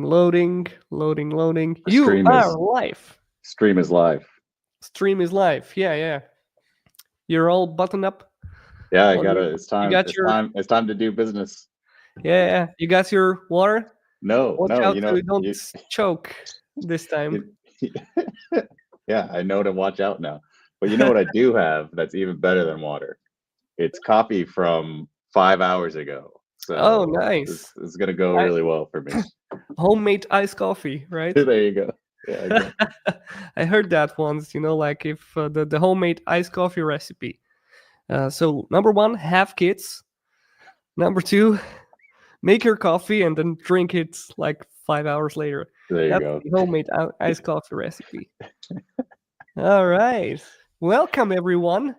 Loading. The You stream are is live. stream is live. Stream is live. Yeah. You're all buttoned up. Yeah, I On gotta. your, It's you time. got It's your time. It's time to do business. You got your water. No, Watch no. out You so know, you don't choke this time. yeah, I know to watch out now. But you know what I do have that's even better than water? It's coffee from 5 hours ago. Oh, So nice. this is gonna go I, really well for me. homemade iced coffee, right? There you go. Yeah, exactly. I heard that once. Like if the homemade iced coffee recipe. So number one, have kids. Number two, make your coffee and then drink it like 5 hours later. There you That's go. the homemade iced coffee recipe. All right. Welcome, everyone.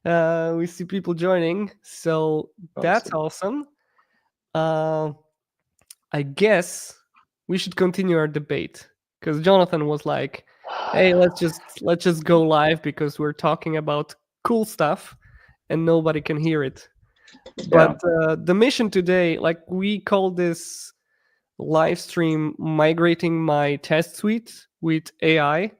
We see people joining. So that's awesome. I guess we should continue our debate because Jonathan was like, hey, let's just go live because we're talking about cool stuff and nobody can hear it. But the mission today, like we call this live stream migrating my test suite with AI,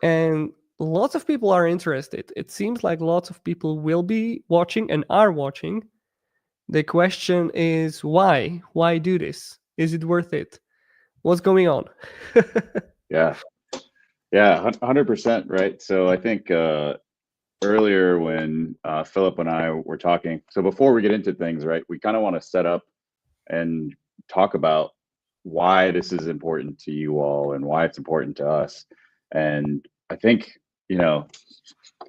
and lots of people are interested. It seems like lots of people will be watching and are watching. The question is why? Why do this? Is it worth it? What's going on? Yeah, 100%. Right. So I think earlier when Philip and I were talking, so before we get into things, right, we kind of want to set up and talk about why this is important to you all and why it's important to us. And I think,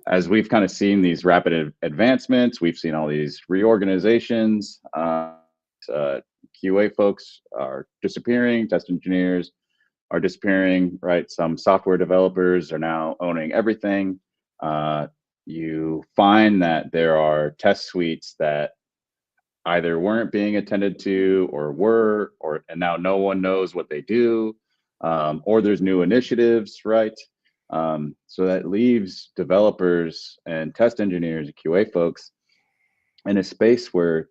as we've kind of seen these rapid advancements, we've seen all these reorganizations. QA folks are disappearing, test engineers are disappearing, right? Some software developers are now owning everything. You find that there are test suites that either weren't being attended to or were, and now no one knows what they do, or there's new initiatives, right? So that leaves developers and test engineers, QA folks, in a space where,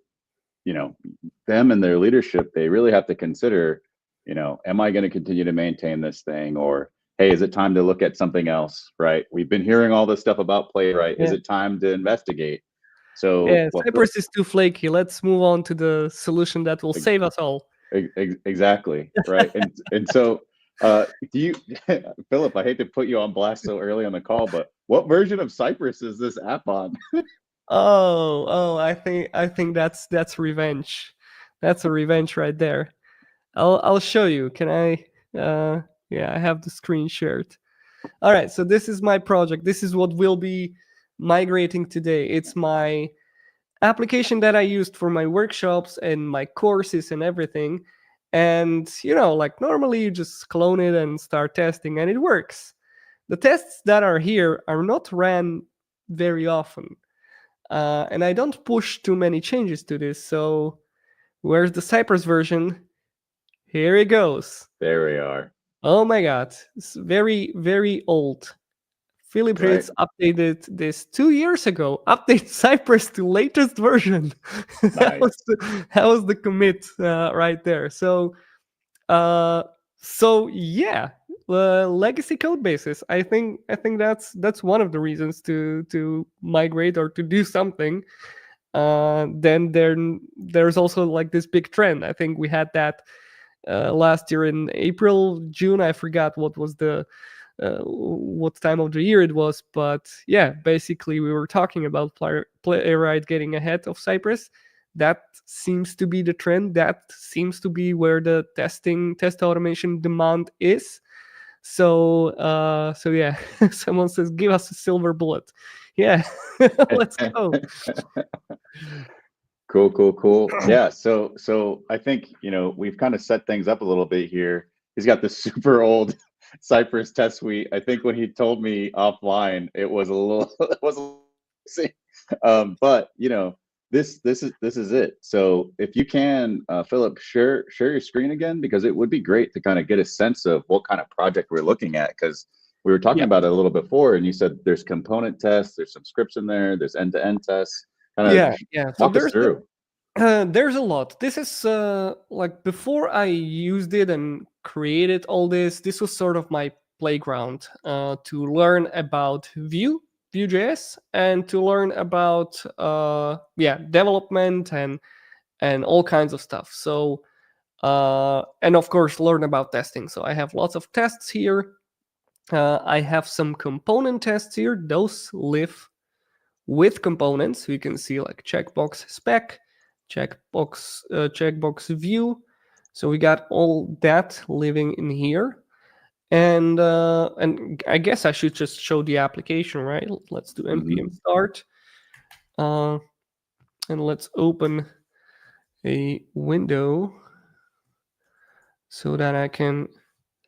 them and their leadership, they really have to consider, am I going to continue to maintain this thing, or hey, is it time to look at something else, right? We've been hearing all this stuff about Playwright. Is it time to investigate? So yeah, Cypress is too flaky. Let's move on to the solution that will save us all. Exactly, right. And so do you Philip, I hate to put you on blast so early on the call, but what version of Cypress is this app on? I think that's revenge. That's a revenge right there. I'll show you. Can I? Yeah, I have the screen shared. All right, so this is my project. This is what we'll be migrating today. It's my application that I used for my workshops and my courses and everything. And like normally you just clone it and start testing, and it works. The tests that are here are not ran very often. And I don't push too many changes to this. So where's the Cypress version? Here it goes. There we are. Oh my God. It's very, very old. Philip Ritz updated this 2 years ago. Update Cypress to latest version. Nice. that was the commit right there. So yeah, legacy code bases. I think that's one of the reasons to migrate or to do something. Then there's also like this big trend. I think we had that last year in April, June. I forgot what was what time of the year it was, but yeah, basically we were talking about Playwright getting ahead of Cypress. That seems to be the trend. That seems to be where the test automation demand is. So yeah, someone says, give us a silver bullet. Yeah, let's go. Cool. Yeah. So I think, we've kind of set things up a little bit here. He's got this super old Cypress test suite. I think when he told me offline, it was a little, but this is it. So if you can, Philip, share your screen again, because it would be great to kind of get a sense of what kind of project we're looking at, because we were talking about it a little bit before, and you said there's component tests, there's some scripts in there, there's end-to-end tests. Yeah. So walk us through. There's a lot. This is like before I used it and created all this. This was sort of my playground to learn about Vue.js, and to learn about development and all kinds of stuff. So and of course learn about testing. So I have lots of tests here. I have some component tests here. Those live with components. We can see like checkbox spec, checkbox view. So we got all that living in here. And I guess I should just show the application, right? Let's do npm start. And let's open a window so that I can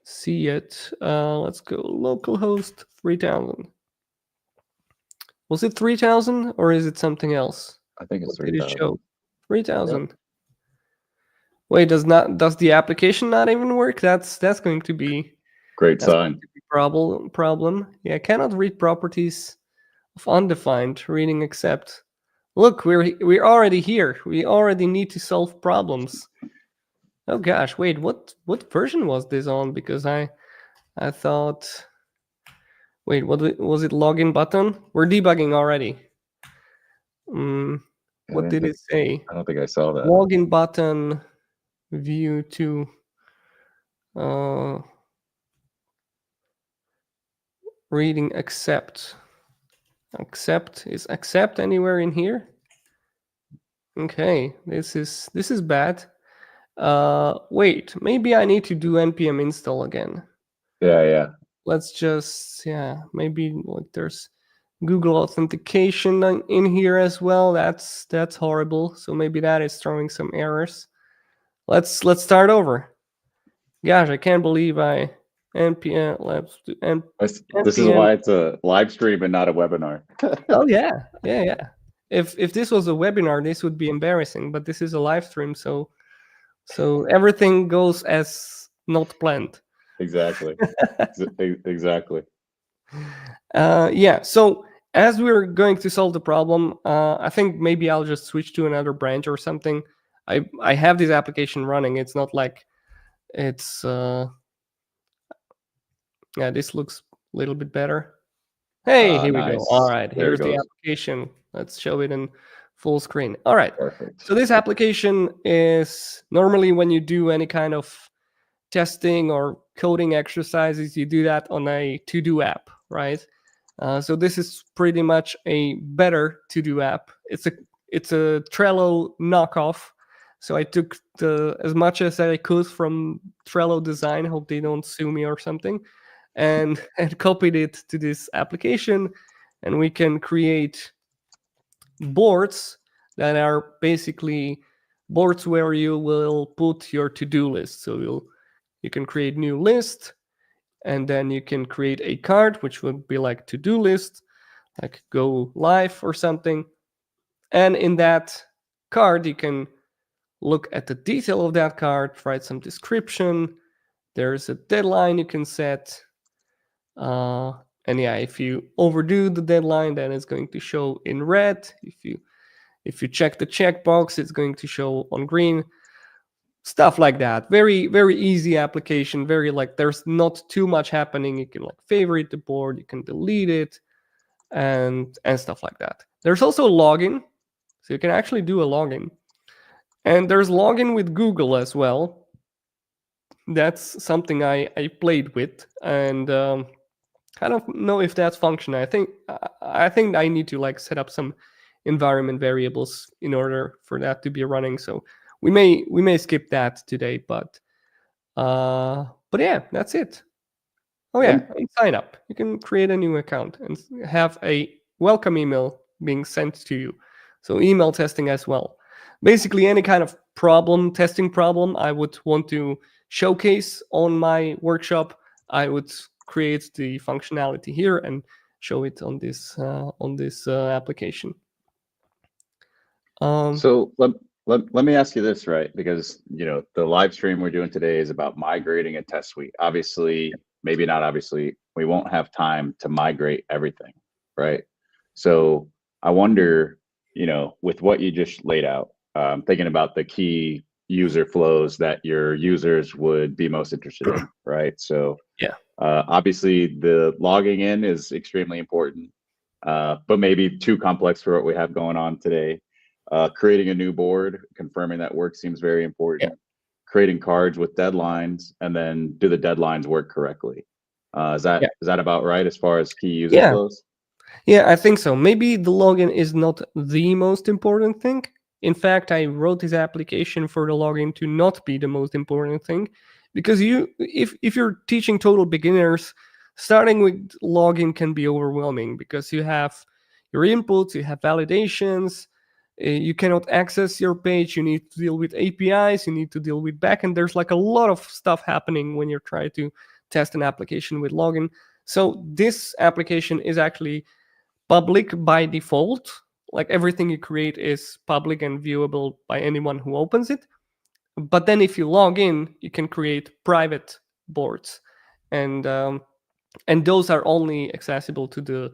see it. Let's go localhost 3000. Was it 3000 or is it something else? I think it's What did it 3,000. show? 3000. Wait, does the application not even work? That's going to be Great sign. problem. Yeah, cannot read properties of undefined reading except. Look, we're already here. We already need to solve problems. Oh gosh, wait, what version was this on? Because I thought. Wait, what was it? Login button? We're debugging already. What did it say? I don't think I saw that. Login button. View to reading accept. Is accept anywhere in here? Okay, this is bad. Wait, maybe I need to do npm install again. Yeah. Let's just maybe like there's Google authentication in here as well. That's horrible. So maybe that is throwing some errors. Let's start over. Gosh, I can't believe I npm. Let's do This is why it's a live stream and not a webinar. Oh yeah. If this was a webinar, this would be embarrassing. But this is a live stream, so everything goes as not planned. Exactly. Exactly. So as we're going to solve the problem, I think maybe I'll just switch to another branch or something. I have this application running. It's not like it's this looks a little bit better. Hey, here nice. we go. All right, There here's the application. Let's show it in full screen. All right. Perfect. So this application is normally when you do any kind of testing or coding exercises, you do that on a to-do app, right? So this is pretty much a better to-do app. It's a Trello knockoff. So I took as much as I could from Trello design. Hope they don't sue me or something, and copied it to this application, and we can create boards that are basically boards where you will put your to-do list. So you can create new list, and then you can create a card, which would be like to-do list, like go live or something. And in that card, you can look at the detail of that card, write some description. There's a deadline you can set. And if you overdo the deadline, then it's going to show in red. If you check the checkbox, it's going to show on green. Stuff like that. Very, very easy application. Very there's not too much happening. You can favorite the board, you can delete it, and stuff like that. There's also login, so you can actually do a login. And there's login with Google as well. That's something I played with, and I don't know if that's functional. I think I need to set up some environment variables in order for that to be running. So we may skip that today, but yeah, that's it. Oh yeah, and sign up. You can create a new account and have a welcome email being sent to you. So email testing as well. Basically, any kind of testing problem I would want to showcase on my workshop, I would create the functionality here and show it on this application. So let me ask you this, right? Because the live stream we're doing today is about migrating a test suite. Obviously, maybe not obviously, we won't have time to migrate everything, right? So I wonder, with what you just laid out, thinking about the key user flows that your users would be most interested in, right? So Yeah. obviously the logging in is extremely important, but maybe too complex for what we have going on today. Creating a new board, confirming that work seems very Yeah. important. Creating cards with deadlines, and then do the deadlines work correctly? Yeah. Is that about right as far as key user Yeah. flows? Yeah, I think so. Maybe the login is not the most important thing. In fact, I wrote this application for the login to not be the most important thing, because if you're teaching total beginners, starting with login can be overwhelming because you have your inputs, you have validations, you cannot access your page, you need to deal with APIs, you need to deal with backend. There's like a lot of stuff happening when you're trying to test an application with login. So this application is actually public by default. Like everything you create is public and viewable by anyone who opens it. But then if you log in, you can create private boards, and those are only accessible to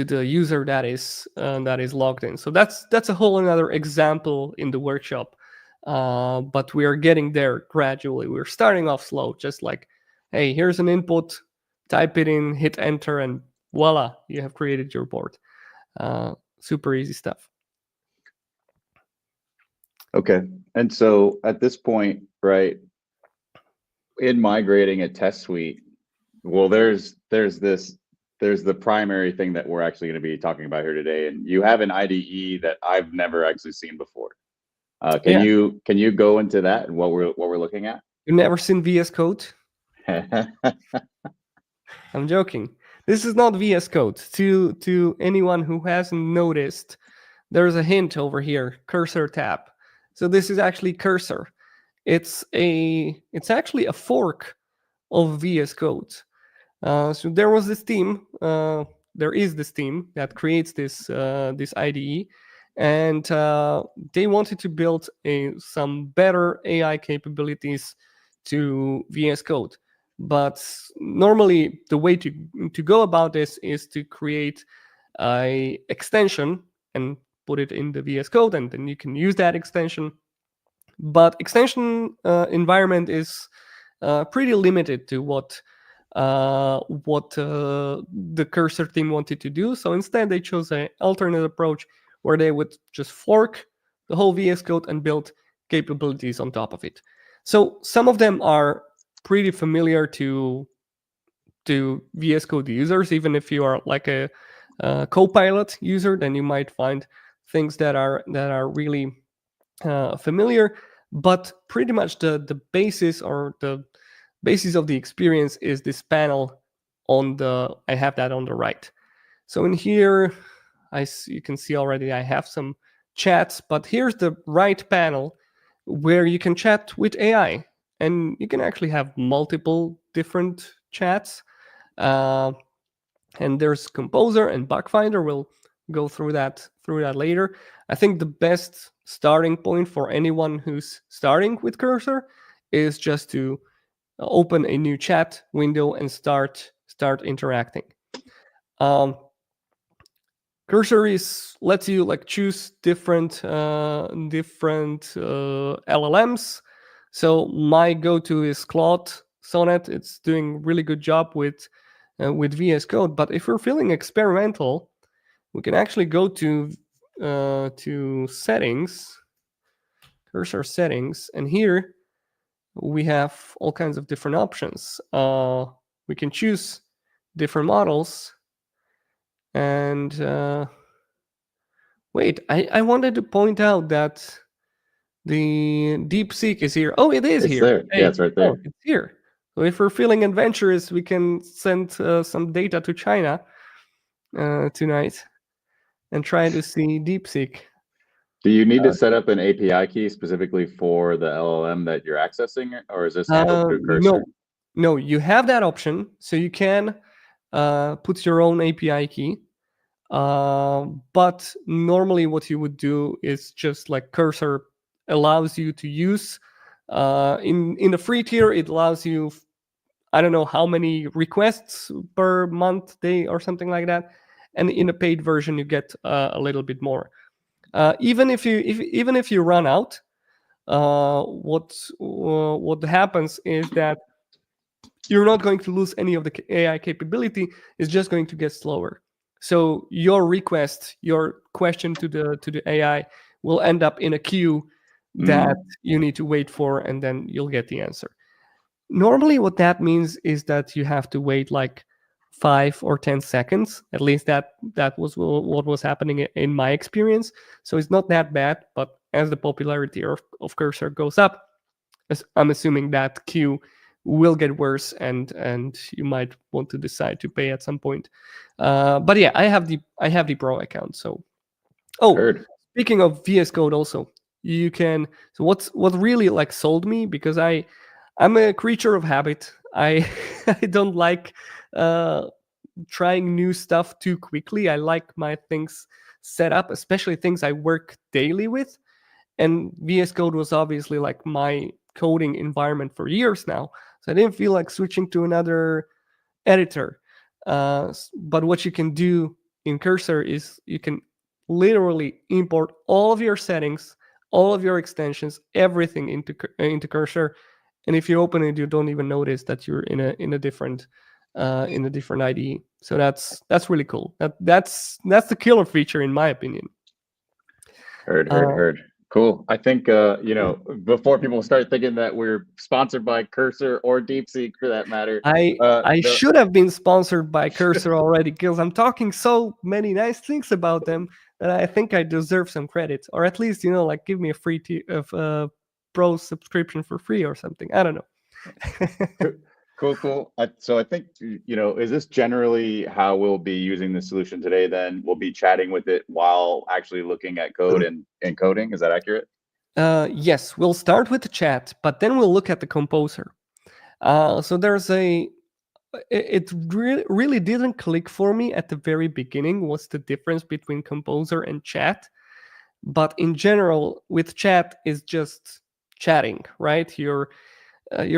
the user that is logged in. So that's a whole another example in the workshop. But we are getting there gradually. We're starting off slow, just like, hey, here's an input, type it in, hit enter, and voila, you have created your board. Super easy stuff. Okay. And so at this point, right, in migrating a test suite, well, there's the primary thing that we're actually going to be talking about here today, and you have an IDE that I've never actually seen before. Yeah, Can you go into that and what we're looking at? you've never seen VS Code? I'm joking. This is not VS Code. To anyone who hasn't noticed, there's a hint over here, cursor tab. So this is actually cursor. It's actually a fork of VS Code. So there was this team. There is this team that creates this IDE, and they wanted to build some better AI capabilities to VS Code. But normally, the way to go about this is to create a extension and put it in the VS Code, and then you can use that extension. But extension environment is pretty limited to what the cursor team wanted to do. So instead, they chose an alternate approach where they would just fork the whole VS Code and build capabilities on top of it. So some of them are pretty familiar to VS Code users. Even if you are like a Copilot user, then you might find things that are really familiar. But pretty much the basis or the basis of the experience is this panel on the, I have that on the right. So in here, you can see already I have some chats, but here's the right panel where you can chat with AI, and you can actually have multiple different chats. Uh, and there's Composer and Bug Finder. We'll go through that later. I think the best starting point for anyone who's starting with Cursor is just to open a new chat window and start interacting. Cursor lets you like choose different LLMs. So my go-to is Claude Sonnet. It's doing really good job with VS Code. But if we're feeling experimental, we can actually go to settings, Cursor settings, and here we have all kinds of different options. We can choose different models. And wait, I wanted to point out that the DeepSeek is here. Oh, it is It's here. there. Yeah, Hey, it's right oh, there. it's here. So if we're feeling adventurous, we can send some data to China tonight and try to see DeepSeek. Do you need to set up an API key specifically for the LLM that you're accessing, or is this handled through Cursor? No, you have that option, so you can put your own API key. But normally, what you would do is just like Cursor allows you to use. In the free tier, it allows you, I don't know how many requests per month, day, or something like that. And in a paid version, you get a little bit more. Even if you run out, what happens is that you're not going to lose any of the AI capability. It's just going to get slower. So your request, your question to the AI will end up in a queue that Mm, you need to wait for, and then you'll get the answer. Normally, what that means is that you have to wait like 5 or 10 seconds. At least that was what was happening in my experience. So it's not that bad, but as the popularity of Cursor goes up, I'm assuming that queue will get worse, and you might want to decide to pay at some point. But yeah, I have the pro account. So oh, heard. speaking of VS Code, also you can. So what really like sold me, because I'm a creature of habit. I I don't like uh, trying new stuff too quickly. I like my things set up, especially things I work daily with. And VS Code was obviously like my coding environment for years now. So I didn't feel like switching to another editor. But what you can do in Cursor is you can literally import all of your settings, all of your extensions, everything into Cursor. And if you open it, you don't even notice that you're in a different IDE. So that's really cool. That's the killer feature in my opinion. Heard, heard, Uh, heard. Cool. I think before people start thinking that we're sponsored by Cursor or DeepSeek for that matter, I the should have been sponsored by Cursor already, because I'm talking so many nice things about them that I think I deserve some credit, or at least like give me a free of pro subscription for free or something. I don't know. cool, cool. So I think is this generally how we'll be using the solution today? Then we'll be chatting with it while actually looking at code and coding. Is that accurate? Yes, we'll start with the chat, but then we'll look at the composer. So there's it really didn't click for me at the very beginning. What's the difference between composer and chat? But in general, with chat is just chatting, right? You're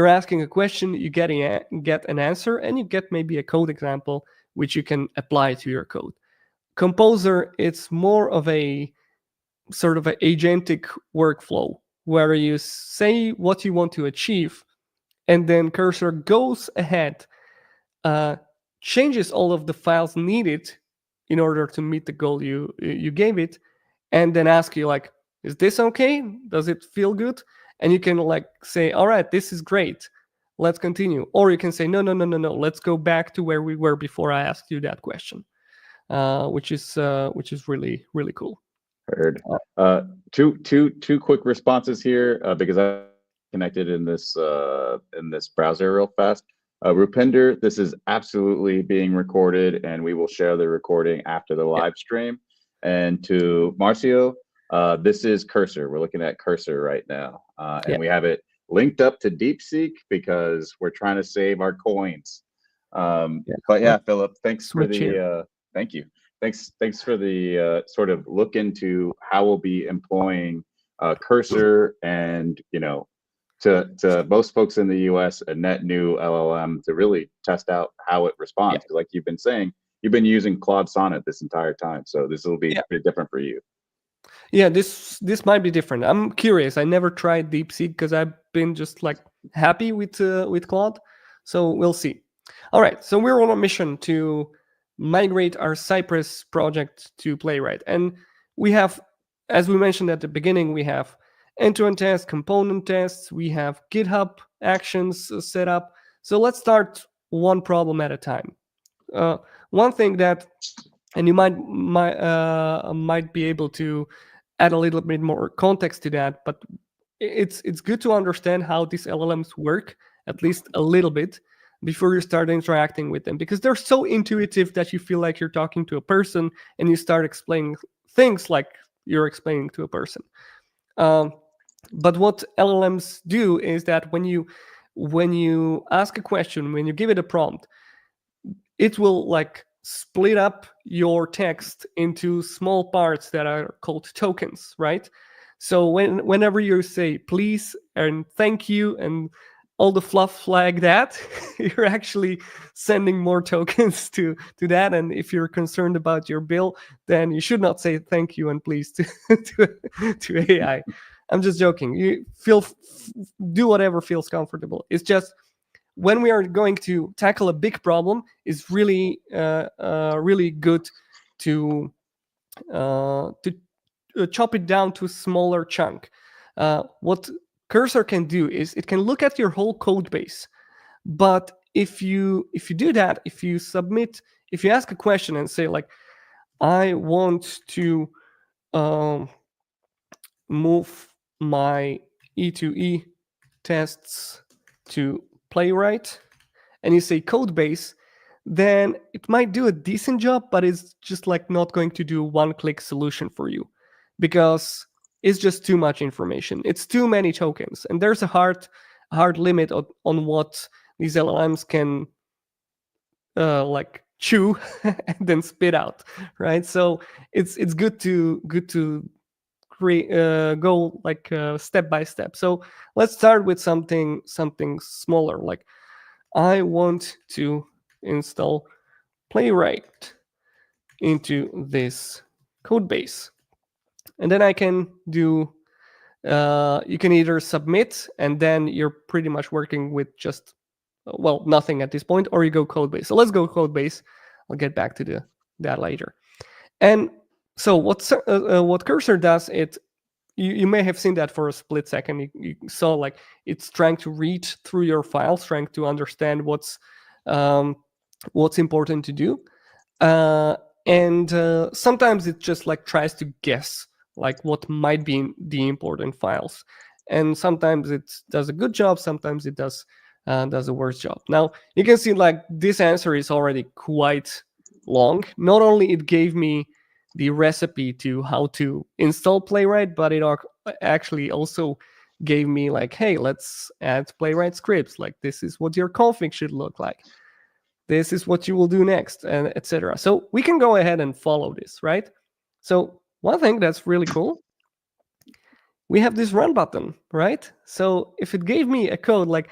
asking a question, you get an answer, and you get maybe a code example which you can apply to your code. Composer, it's more of a sort of an agentic workflow where you say what you want to achieve, and then Cursor goes ahead, uh, changes all of the files needed in order to meet the goal you gave it, and then ask you like, is this okay? Does it feel good? And you can like say, all right, this is great, let's continue. Or you can say, no, no, no, no, no, let's go back to where we were before I asked you that question, which is really really cool. Heard. Uh, Two quick responses here because I connected in this browser real fast. Rupinder, this is absolutely being recorded, and we will share the recording after the yeah, live stream. And to Marcio, this is Cursor. We're looking at Cursor right now, yeah, and we have it linked up to DeepSeek because we're trying to save our coins. yeah. But yeah, Let's Philip, thanks for switch here. the thank you. Thanks for the sort of look into how we'll be employing Cursor and to most folks in the U.S. a net new LLM to really test out how it Yeah, responds. Because like you've been saying, you've been using Claude Sonnet this entire time, so this will be yeah. pretty different for you. Yeah, this might be different. I'm curious. I never tried DeepSeek because I've been just like happy with Claude. So we'll see. All right, so we're on a mission to migrate our Cypress project to Playwright, and we have, as we mentioned at the beginning, we have end-to-end tests, component tests, we have GitHub actions set up. So let's start one problem at a time. Uh, One thing that, and you might be able to add a little bit more context to that, but it's good to understand how these LLMs work at least a little bit before you start interacting with them, because they're so intuitive that you feel like you're talking to a person and you start explaining things like you're explaining to a person. um, but what LLMs do is that when you ask a question, when you give it a prompt, it will like split up your text into small parts that are called tokens, right? So whenever you say please and thank you and all the fluff like that, you're actually sending more tokens to that. And if you're concerned about your bill, then you should not say thank you and please to to AI. I'm just joking. You do whatever feels comfortable. It's just when we are going to tackle a big problem, it's really really good to chop it down to a smaller chunk. What Cursor can do is it can look at your whole code base, but if you do that, if you ask a question and say like, I want to um, move my E2E tests to Playwright, and you say code base, then it might do a decent job, but it's just like not going to do a one-click solution for you because it's just too much information. It's too many tokens, and there's a hard limit on what these LLMs can like chew and then spit out, right? So it's good to create go like step by step. So let's start with something smaller. Like I want to install Playwright into this code base, and then I can do. You can either submit, and then you're pretty much working with just nothing at this point, or you go code base. So let's go code base. I'll get back to that later. And so what Cursor does, you may have seen that for a split second. You saw like it's trying to read through your files, trying to understand what's important to do, and sometimes it just like tries to guess like what might be in the important files, and sometimes it does a good job, sometimes it does a worse job. Now you can see like this answer is already quite long. Not only it gave me the recipe to how to install Playwright, but it actually also gave me like, hey, let's add Playwright scripts. Like this is what your config should look like. This is what you will do next, and etc. So we can go ahead and follow this, right? So one thing that's really cool, we have this run button, right? So if it gave me a code like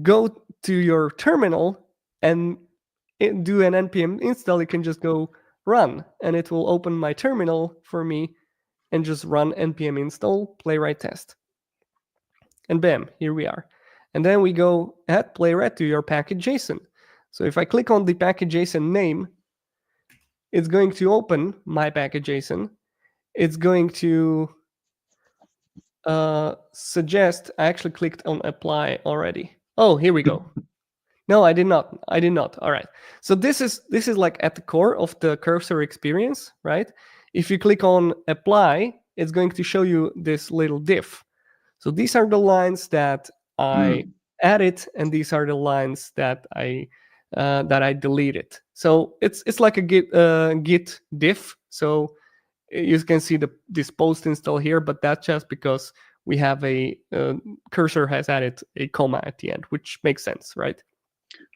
go to your terminal and do an npm install, you can just go run, and it will open my terminal for me and just run npm install playwright test. And bam, here we are. And then we go add playwright to your package.json. So if I click on the package.json name, it's going to open my package.json. It's going to suggest, I actually clicked on apply already. Oh, here we go. No, I did not. All right. So this is like at the core of the Cursor experience, right? If you click on apply, it's going to show you this little diff. So these are the lines that I added, and these are the lines that I deleted. So it's like a git diff. So you can see this post install here, but that's just because we have a Cursor has added a comma at the end, which makes sense, right?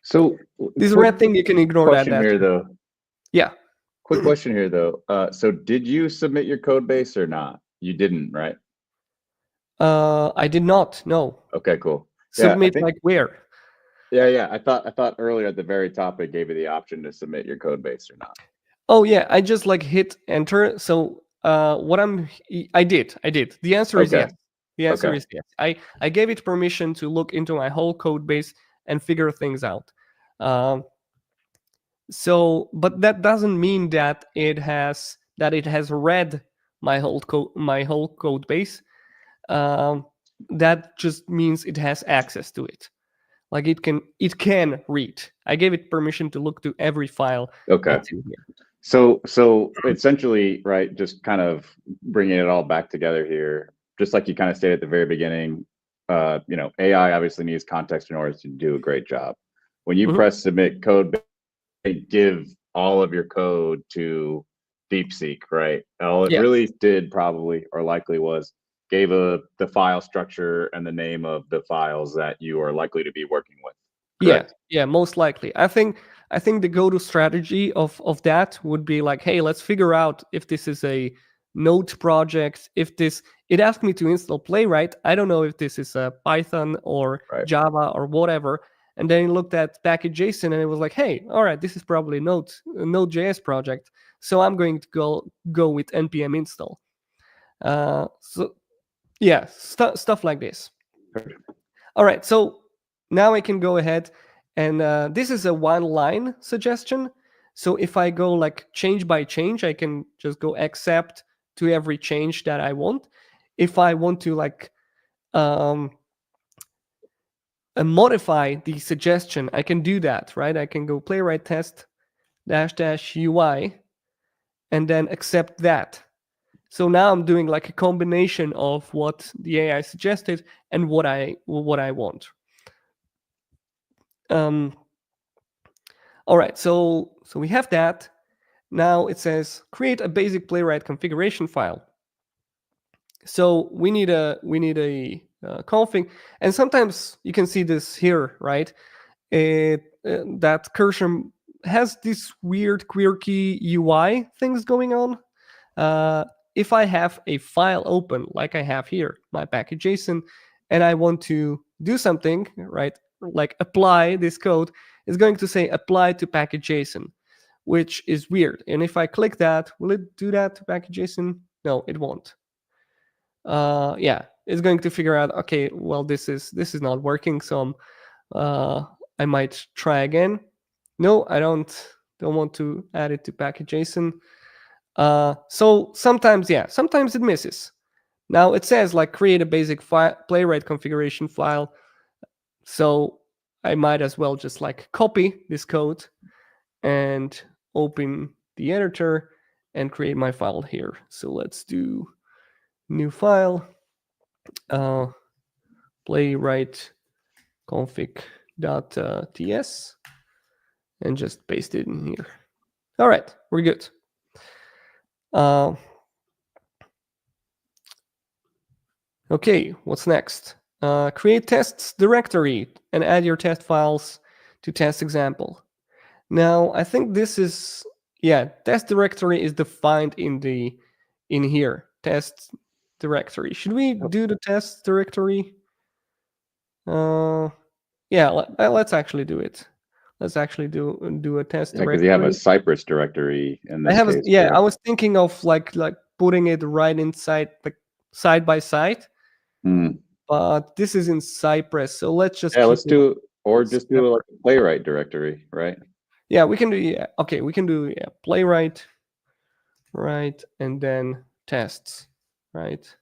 So this red thing, you can ignore that. Question here though. Yeah. Quick question here though. So did you submit your code base or not? You didn't, right? I did not. No. Okay, cool. Submit like where? Yeah. I thought earlier at the very top it gave you the option to submit your code base or not. Oh yeah, I just like hit enter. So I did. The answer is yes. The answer is yes. I gave it permission to look into my whole code base and figure things out. So, but that doesn't mean that it has read my whole code base. That just means it has access to it. Like it can read. I gave it permission to look to every file. That's in here. So essentially, right, just kind of bringing it all back together here, just like you kind of stated at the very beginning, AI obviously needs context in order to do a great job. When you press submit code, give all of your code to DeepSeek, right? All it really did probably or likely was gave the file structure and the name of the files that you are likely to be working with. Correct? Yeah, most likely. I think the go-to strategy of that would be like, hey, let's figure out if this is a Node project. If this, it asked me to install Playwright. I don't know if this is a Python or Right. Java or whatever. And then it looked at package.json and it was like, hey, all right, this is probably a Node.js project. So I'm going to go with npm install. So yeah, stuff like this. All right, so now I can go ahead and this is a one-line suggestion. So if I go like change by change, I can just go accept to every change that I want. If I want to like modify the suggestion, I can do that, right? I can go playwright test -- UI and then accept that. So now I'm doing like a combination of what the AI suggested and what I want. All right, so we have that. Now it says create a basic Playwright configuration file. So we need a config, and sometimes you can see this here, right? That cursor has this weird quirky UI things going on. If I have a file open, like I have here, my package.json, and I want to do something, right, like apply this code, it's going to say apply to package.json, which is weird. And if I click that, will it do that to package.json? No, it won't. Yeah, it's going to figure out, okay, well, this is not working, so I might try again. No, I don't want to add it to package.json. So sometimes it misses. Now it says like create a basic Playwright configuration file. So I might as well just like copy this code and open the editor and create my file here. So let's do new file, playwright config.ts, and just paste it in here. All right, we're good. Okay, what's next? Create tests directory and add your test files to test example. Now, I think this is, test directory is defined in here, test directory. Should we do the test directory? Yeah, let's actually do it. Let's actually do a test Yeah, because directory. you have a Cypress directory in this case. I was thinking of like putting it right inside the side by side. But this is in Cypress, so let's just let's do, or just do like a Playwright directory, right? Yeah, we can do okay, we can do Playwright, right, and then tests, right?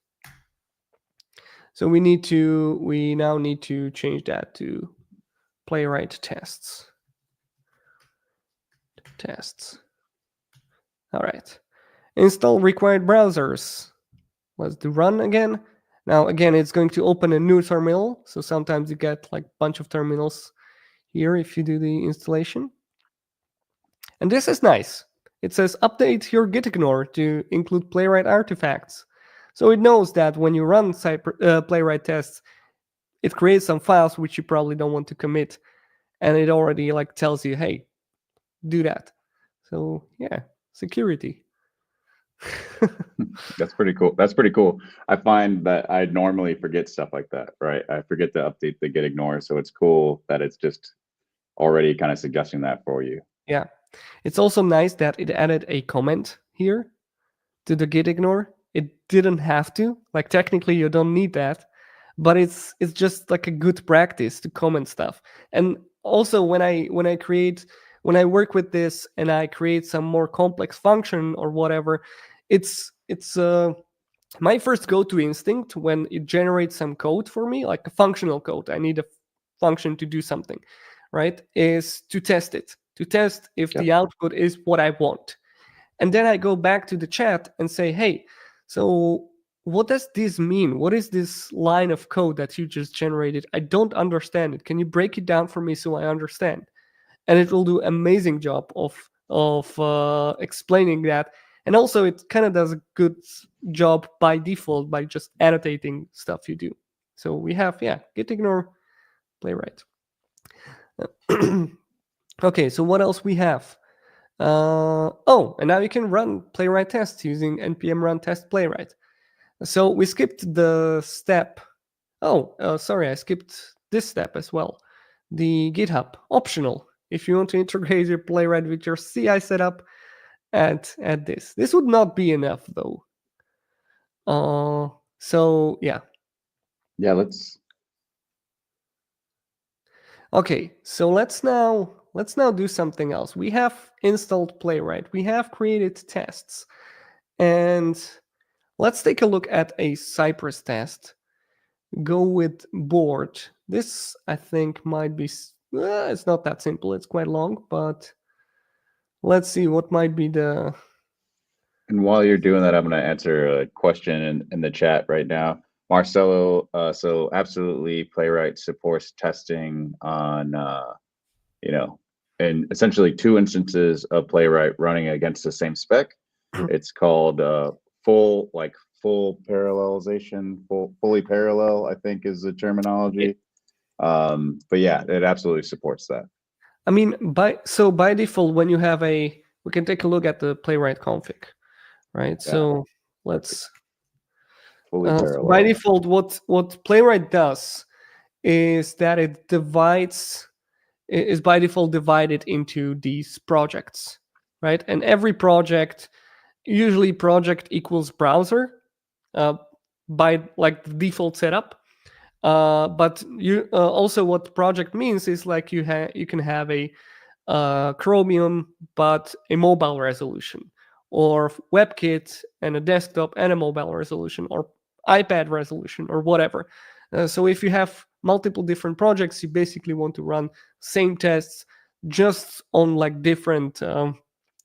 So we now need to change that to Playwright tests. All right. Install required browsers. Let's do run again. Now again, it's going to open a new terminal. So sometimes you get like a bunch of terminals here if you do the installation. And this is nice. It says update your gitignore to include Playwright artifacts. So it knows that when you run Playwright tests, it creates some files which you probably don't want to commit, and it already like tells you, hey, do that. So yeah, security. That's pretty cool. I find that I normally forget stuff like that, right? I forget to update the gitignore, so it's cool that it's just already kind of suggesting that for you. Yeah. It's also nice that it added a comment here to the gitignore. It didn't have to. Like technically you don't need that, but it's just like a good practice to comment stuff. And also when I work with this and I create some more complex function or whatever, it's my first go-to instinct when it generates some code for me, like a functional code. I need a function to do something, right? Is to test it, to test if the output is what I want. And then I go back to the chat and say, hey, so what does this mean? What is this line of code that you just generated? I don't understand it. Can you break it down for me so I understand? And it will do an amazing job of explaining that. And also it kind of does a good job by default by just annotating stuff you do. So we have, gitignore, Playwright. Okay, so what else we have? Oh, and now you can run playwright tests using npm run test playwright. So we skipped the step. Oh, sorry, I skipped this step as well. The GitHub optional. If you want to integrate your playwright with your CI setup, add this. This would not be enough though. So yeah. Yeah, let's. Okay, so let's now do something else. We have installed Playwright. We have created tests, and let's take a look at a Cypress test. Go with board. This I think might be. It's not that simple. It's quite long, but let's see what might be the. And while you're doing that, I'm going to answer a question in the chat right now. Marcelo, so absolutely, Playwright supports testing on, and essentially two instances of Playwright running against the same spec. It's called full parallelization, fully parallel, I think is the terminology. But yeah, it absolutely supports that. I mean, by default, when you have we can take a look at the Playwright config, right? Yeah. So let's. Fully parallel. By default, what Playwright does is that it is by default divided into these projects, right? And every project, usually project equals browser, by like the default setup. But you also what project means is like you can have a Chromium but a mobile resolution, or WebKit and a desktop and a mobile resolution, or iPad resolution, or whatever. So if you have multiple different projects, you basically want to run same tests just on like different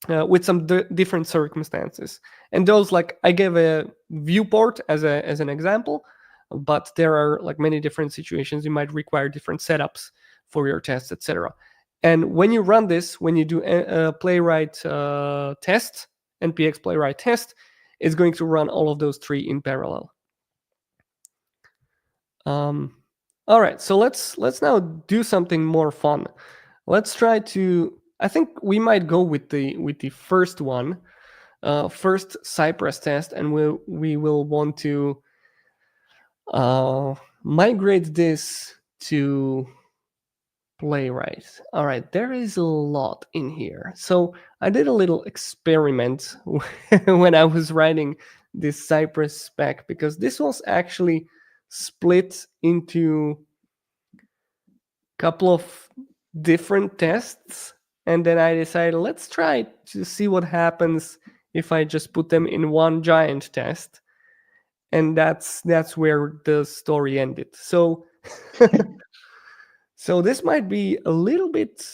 with some different circumstances. And those, like I gave a viewport as an example, but there are like many different situations. You might require different setups for your tests, etc. And when you run this, when you do a playwright test, npx playwright test, it's going to run all of those three in parallel. All right, so let's now do something more fun. Let's try to. I think we might go with the first one, first Cypress test, and we will want to migrate this to Playwright. All right, there is a lot in here. So I did a little experiment when I was writing this Cypress spec, because this was actually split into a couple of different tests. And then I decided, let's try to see what happens if I just put them in one giant test. And that's where the story ended. So so this might be a little bit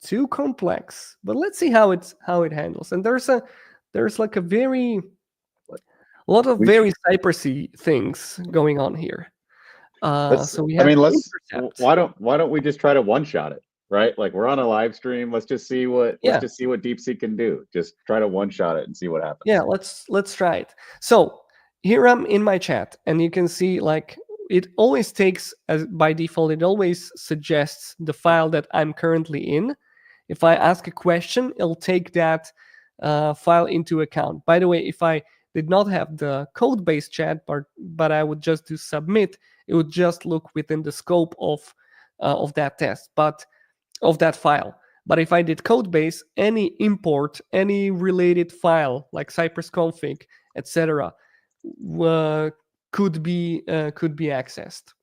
too complex, but let's see how it handles. And there's like a lot of very Cypressy things going on here. So we have intercept. Why don't we just try to one shot it, right? Like, we're on a live stream. Let's just see what DeepSeek can do. Just try to one shot it and see what happens. Yeah, let's try it. So here I'm in my chat, and you can see like it always takes, as by default, it always suggests the file that I'm currently in. If I ask a question, it'll take that file into account. By the way, if I did not have the code base chat, but I would just do submit, it would just look within the scope of that test, but of that file. But if I did code base, any import, any related file like Cypress config, etc., could be accessed.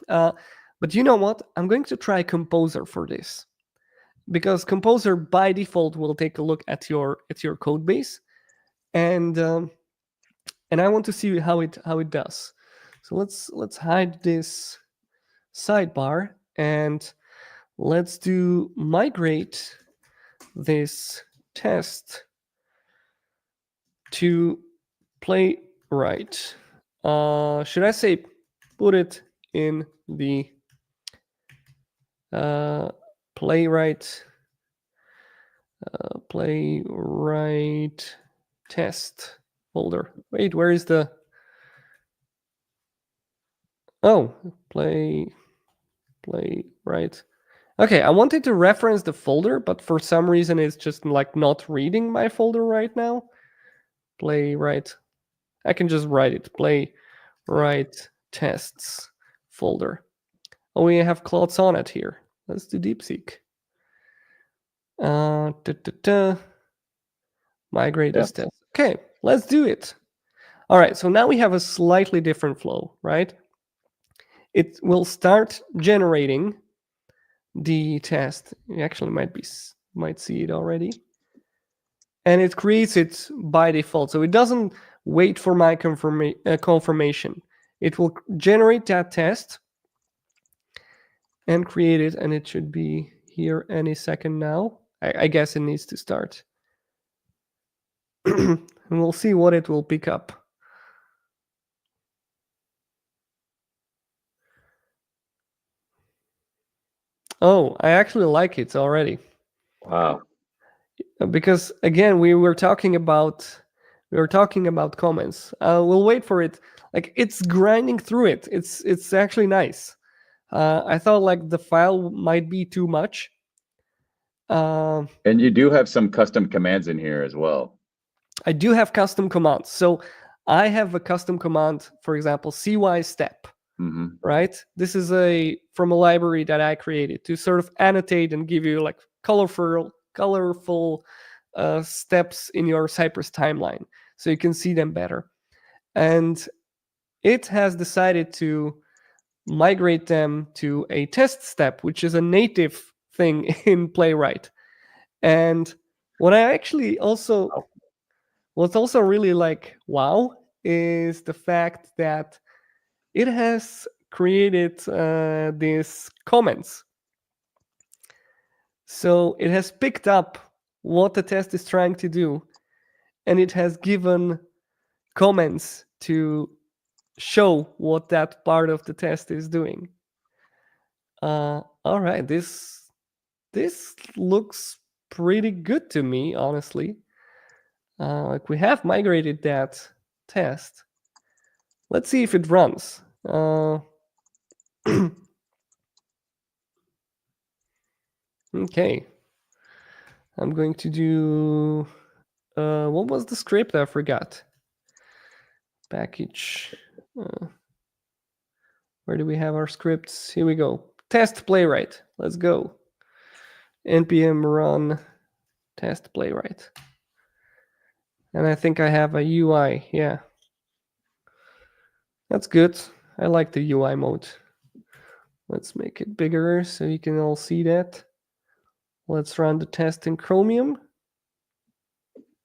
But you know what? I'm going to try Composer for this, because Composer by default will take a look at your code base, and I want to see how it does. So let's hide this sidebar, and let's do migrate this test to Playwright. Should I say put it in the Playwright test folder? Wait, where is the? Oh, Playwright. Okay, I wanted to reference the folder, but for some reason it's just like not reading my folder right now. Playwright. I can just write it. Playwright tests folder. Oh, we have Claude Sonnet here. Let's do DeepSeek. Da, da, da. Migrate this test. Okay, let's do it. All right, so now we have a slightly different flow, right? It will start generating the test. You actually might see it already. And it creates it by default. So it doesn't wait for my confirmation. It will generate that test and create it, and it should be here any second now. I guess it needs to start. And we'll see what it will pick up. Oh, I actually like it already. Wow. Because again, we were talking about comments. We'll wait for it. Like it's grinding through it. It's actually nice. I thought like the file might be too much. And you do have some custom commands in here as well. I do have custom commands. So I have a custom command, for example, cy step. Mm-hmm. Right? This is from a library that I created to sort of annotate and give you like colorful steps in your Cypress timeline, so you can see them better. And it has decided to migrate them to a test step, which is a native thing in Playwright. And what I actually also what's also really like wow is the fact that it has created these comments. So it has picked up what the test is trying to do, and it has given comments to show what that part of the test is doing. All right, this looks pretty good to me, honestly. Like we have migrated that test. Let's see if it runs. Okay. I'm going to do, what was the script? I forgot. Package. Where do we have our scripts? Here we go. Test playwright. Let's go. npm run test playwright. And I think I have a UI. Yeah. That's good. I like the UI mode. Let's make it bigger so you can all see that. Let's run the test in Chromium.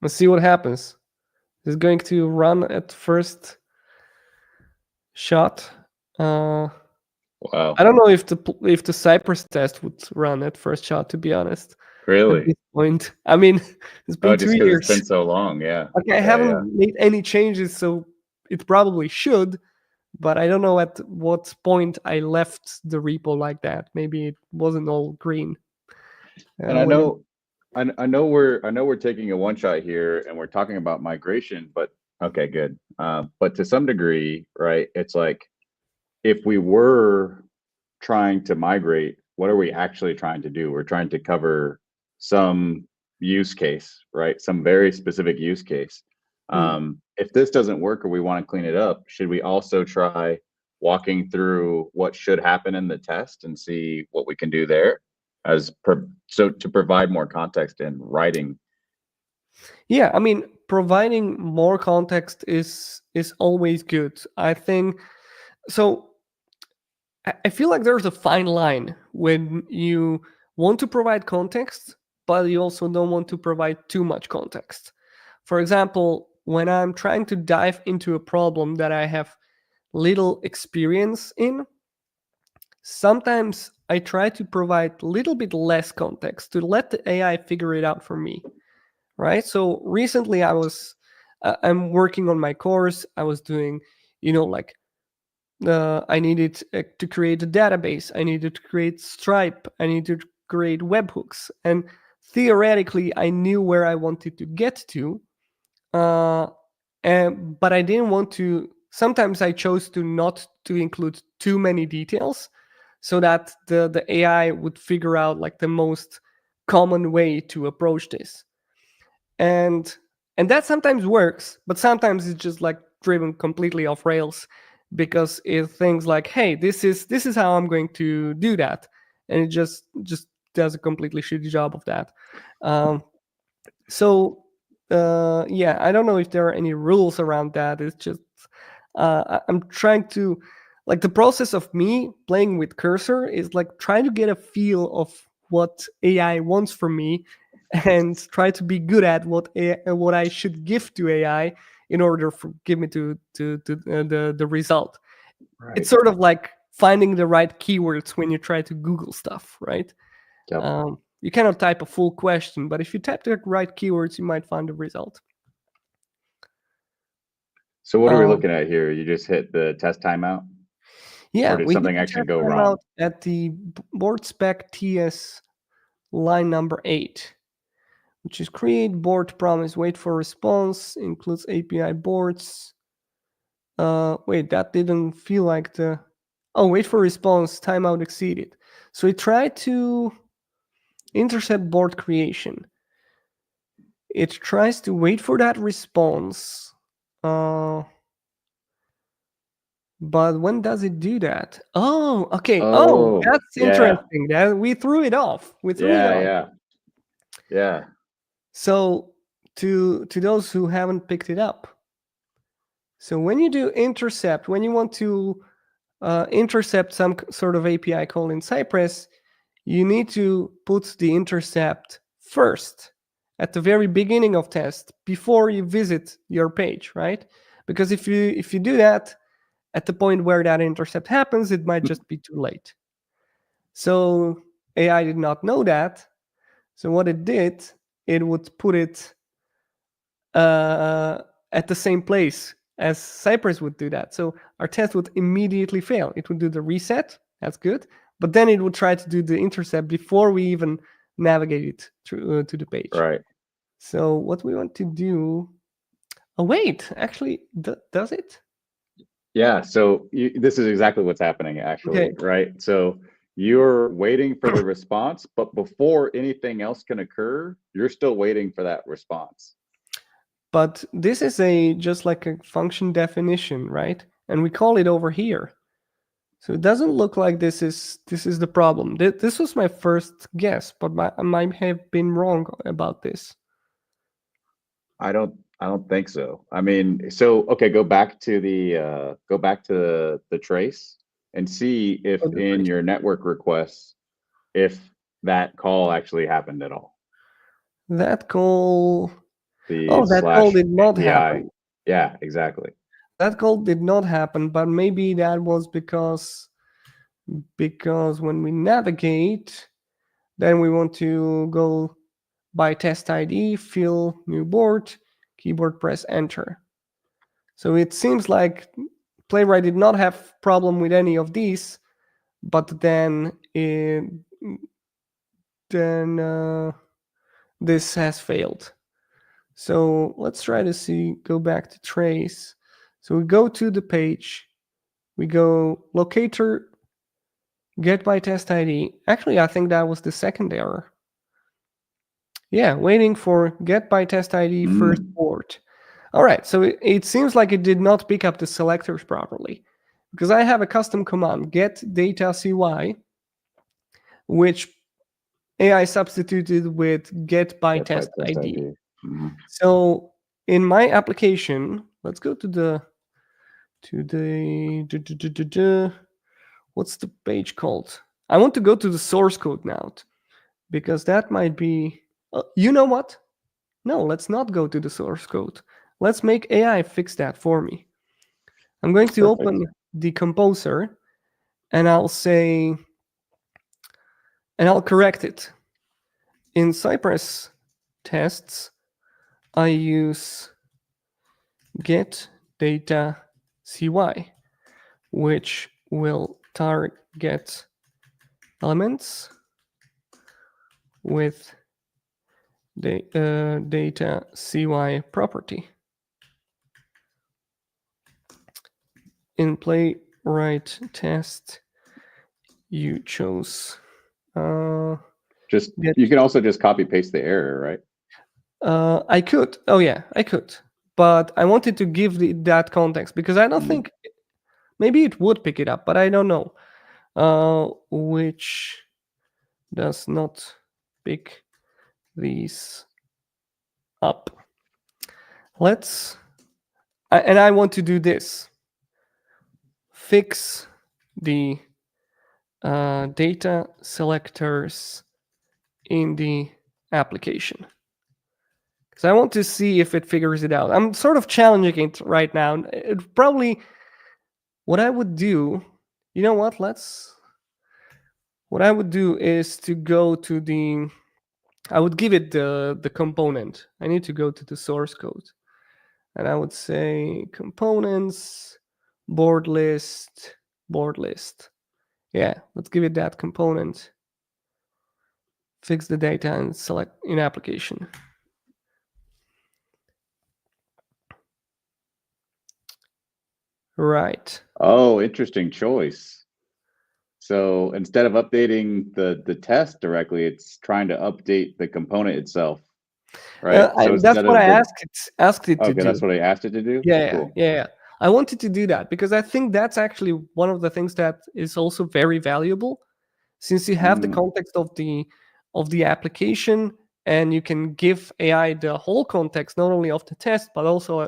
Let's see what happens. It's going to run at first shot. Wow. I don't know if the Cypress test would run at first shot, to be honest. Really? At this point, I mean, it's been 2 years. It's been so long, yeah. Okay, I haven't made any changes, so it probably should, but I don't know at what point I left the repo like that. Maybe it wasn't all green. And I know we're taking a one shot here, and we're talking about migration, but okay, good. But to some degree, right? It's like if we were trying to migrate, what are we actually trying to do? We're trying to cover some use case, right? Some very specific use case. If this doesn't work or we want to clean it up, should we also try walking through what should happen in the test and see what we can do there so to provide more context in writing? Yeah, I mean, providing more context is always good. I think so. I feel like there's a fine line when you want to provide context, but you also don't want to provide too much context. For example, when I'm trying to dive into a problem that I have little experience in, sometimes I try to provide a little bit less context to let the AI figure it out for me, right? So recently I'm working on my course. I was doing, like I needed to create a database. I needed to create Stripe. I needed to create webhooks. And theoretically, I knew where I wanted to get to. But I didn't want to. Sometimes I chose to not to include too many details. so that the AI would figure out like the most common way to approach this. And that sometimes works, but sometimes it's just like driven completely off rails because it thinks like, hey, this is how I'm going to do that, and it just does a completely shitty job of that. Um, so yeah, I don't know if there are any rules around that. It's just I'm trying to, like, the process of me playing with cursor is like trying to get a feel of what AI wants from me and try to be good at what I should give to AI in order for give me to the result. Right. It's sort of like finding the right keywords when you try to Google stuff, right? Yep. You cannot type a full question, but if you type the right keywords, you might find the result. So what are we Um, looking at here? You just hit the test timeout, yeah, or did we hit something the actually test go timeout wrong? at the board spec TS line number 8, which is create board promise, wait for response, includes API boards. Wait, that didn't feel like the. Oh, wait for response, timeout exceeded. So it tried to intercept board creation. It tries to wait for that response. But when does it do that? Oh, okay. Oh, Oh, that's yeah, interesting. That we threw it off. We threw it yeah, off. yeah, yeah. So to those who haven't picked it up, so when you do intercept, when you want to intercept some sort of API call in Cypress, you need to put the intercept first at the very beginning of test before you visit your page, right? Because if you do that at the point where that intercept happens, it might just be too late. So AI did not know that. So what it did, it would put it at the same place as Cypress would do that. So our test would immediately fail. It would do the reset. That's good. But then it would try to do the intercept before we even navigate it to the page. Right. So what we want to do. Oh, wait. Actually, does it? Yeah. So this is exactly what's happening, Okay. actually, right? So you're waiting for the response, but before anything else can occur, you're still waiting for that response. But this is a just like a function definition, right? And we call it over here. So it doesn't look like this is the problem. This was my first guess, but I might have been wrong about this. I don't think so. I mean, so okay, go back to the trace and see if Oh, the in trace. your network requests if that call actually happened at all. That call. The Oh, that call slash did not API. happen. Yeah, exactly. That call did not happen, but maybe that was because when we navigate, then we want to go by test ID, fill new board, keyboard press enter. So it seems like Playwright did not have problem with any of these, but then this has failed. So let's try to see. Go back to trace. So we go to the page. We go locator get by test ID. Actually, I think that was the second error. Yeah, waiting for get by test ID first Mm, port. All right, so it seems like it did not pick up the selectors properly because I have a custom command get data cy, which AI substituted with get by get by test test ID. ID. Mm, So in my application, let's go to the what's the page called? I want to go to the source code now because that might be. You know what? No, let's not go to the source code. Let's make AI fix that for me. I'm going to perfect. open the composer and I'll say, and I'll correct it. In Cypress tests, I use get data cy, which will target elements with the data cy property. In playwright test, you chose. Uh, Just get, you can also just copy paste the error, right? I could. Oh yeah, I could. But I wanted to give that context because I don't Mm. think maybe it would pick it up, but I don't know. Which does not pick these up. Let's. And I want to do this. Fix the data selectors in the application. Because I want to see if it figures it out. I'm sort of challenging it right now. It probably, what I would do, you know what, what I would do is to go to I would give it the component. I need to go to the source code. And I would say components, board list, board list. Yeah, let's give it that component. Fix the data and select in application. Right. Oh, interesting choice. So instead of updating the test directly, it's trying to update the component itself, right? So That's instead what I of the asked it to okay, do. that's what I asked it to do. Yeah, Cool. yeah, yeah. I wanted to do that because I think that's actually one of the things that is also very valuable, since you have the Mm, context of the application and you can give AI the whole context, not only of the test but also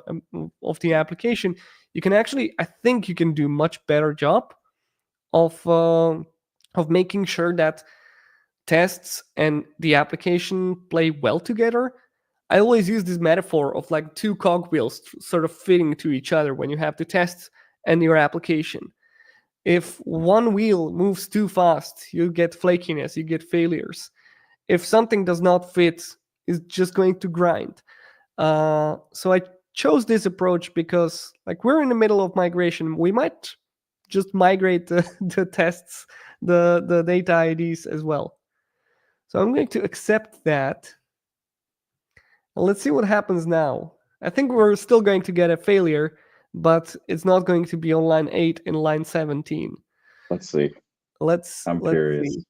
of the application. You can actually, I think, you can do much better job of making sure that tests and the application play well together. I always use this metaphor of like two cogwheels sort of fitting to each other when you have the tests and your application. If one wheel moves too fast, you get flakiness, you get failures. If something does not fit, it's just going to grind. So I chose this approach because, like, we're in the middle of migration. We might just migrate the tests, the data IDs as well. So I'm going to accept that. And let's see what happens now. I think we're still going to get a failure, but it's not going to be on line 8 in line 17. let's see. I'm Let's curious. see.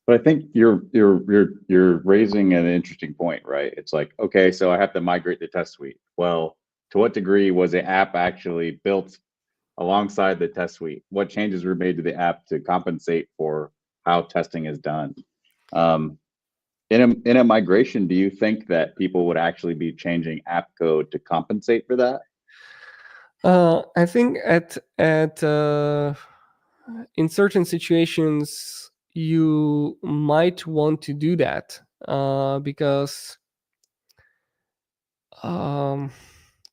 But I think you're raising an interesting point, right? It's like, okay, so I have to migrate the test suite. Well, to what degree was the app actually built alongside the test suite? What changes were made to the app to compensate for how testing is done? Um, in a migration, do you think that people would actually be changing app code to compensate for that? I think at in certain situations you might want to do that because um,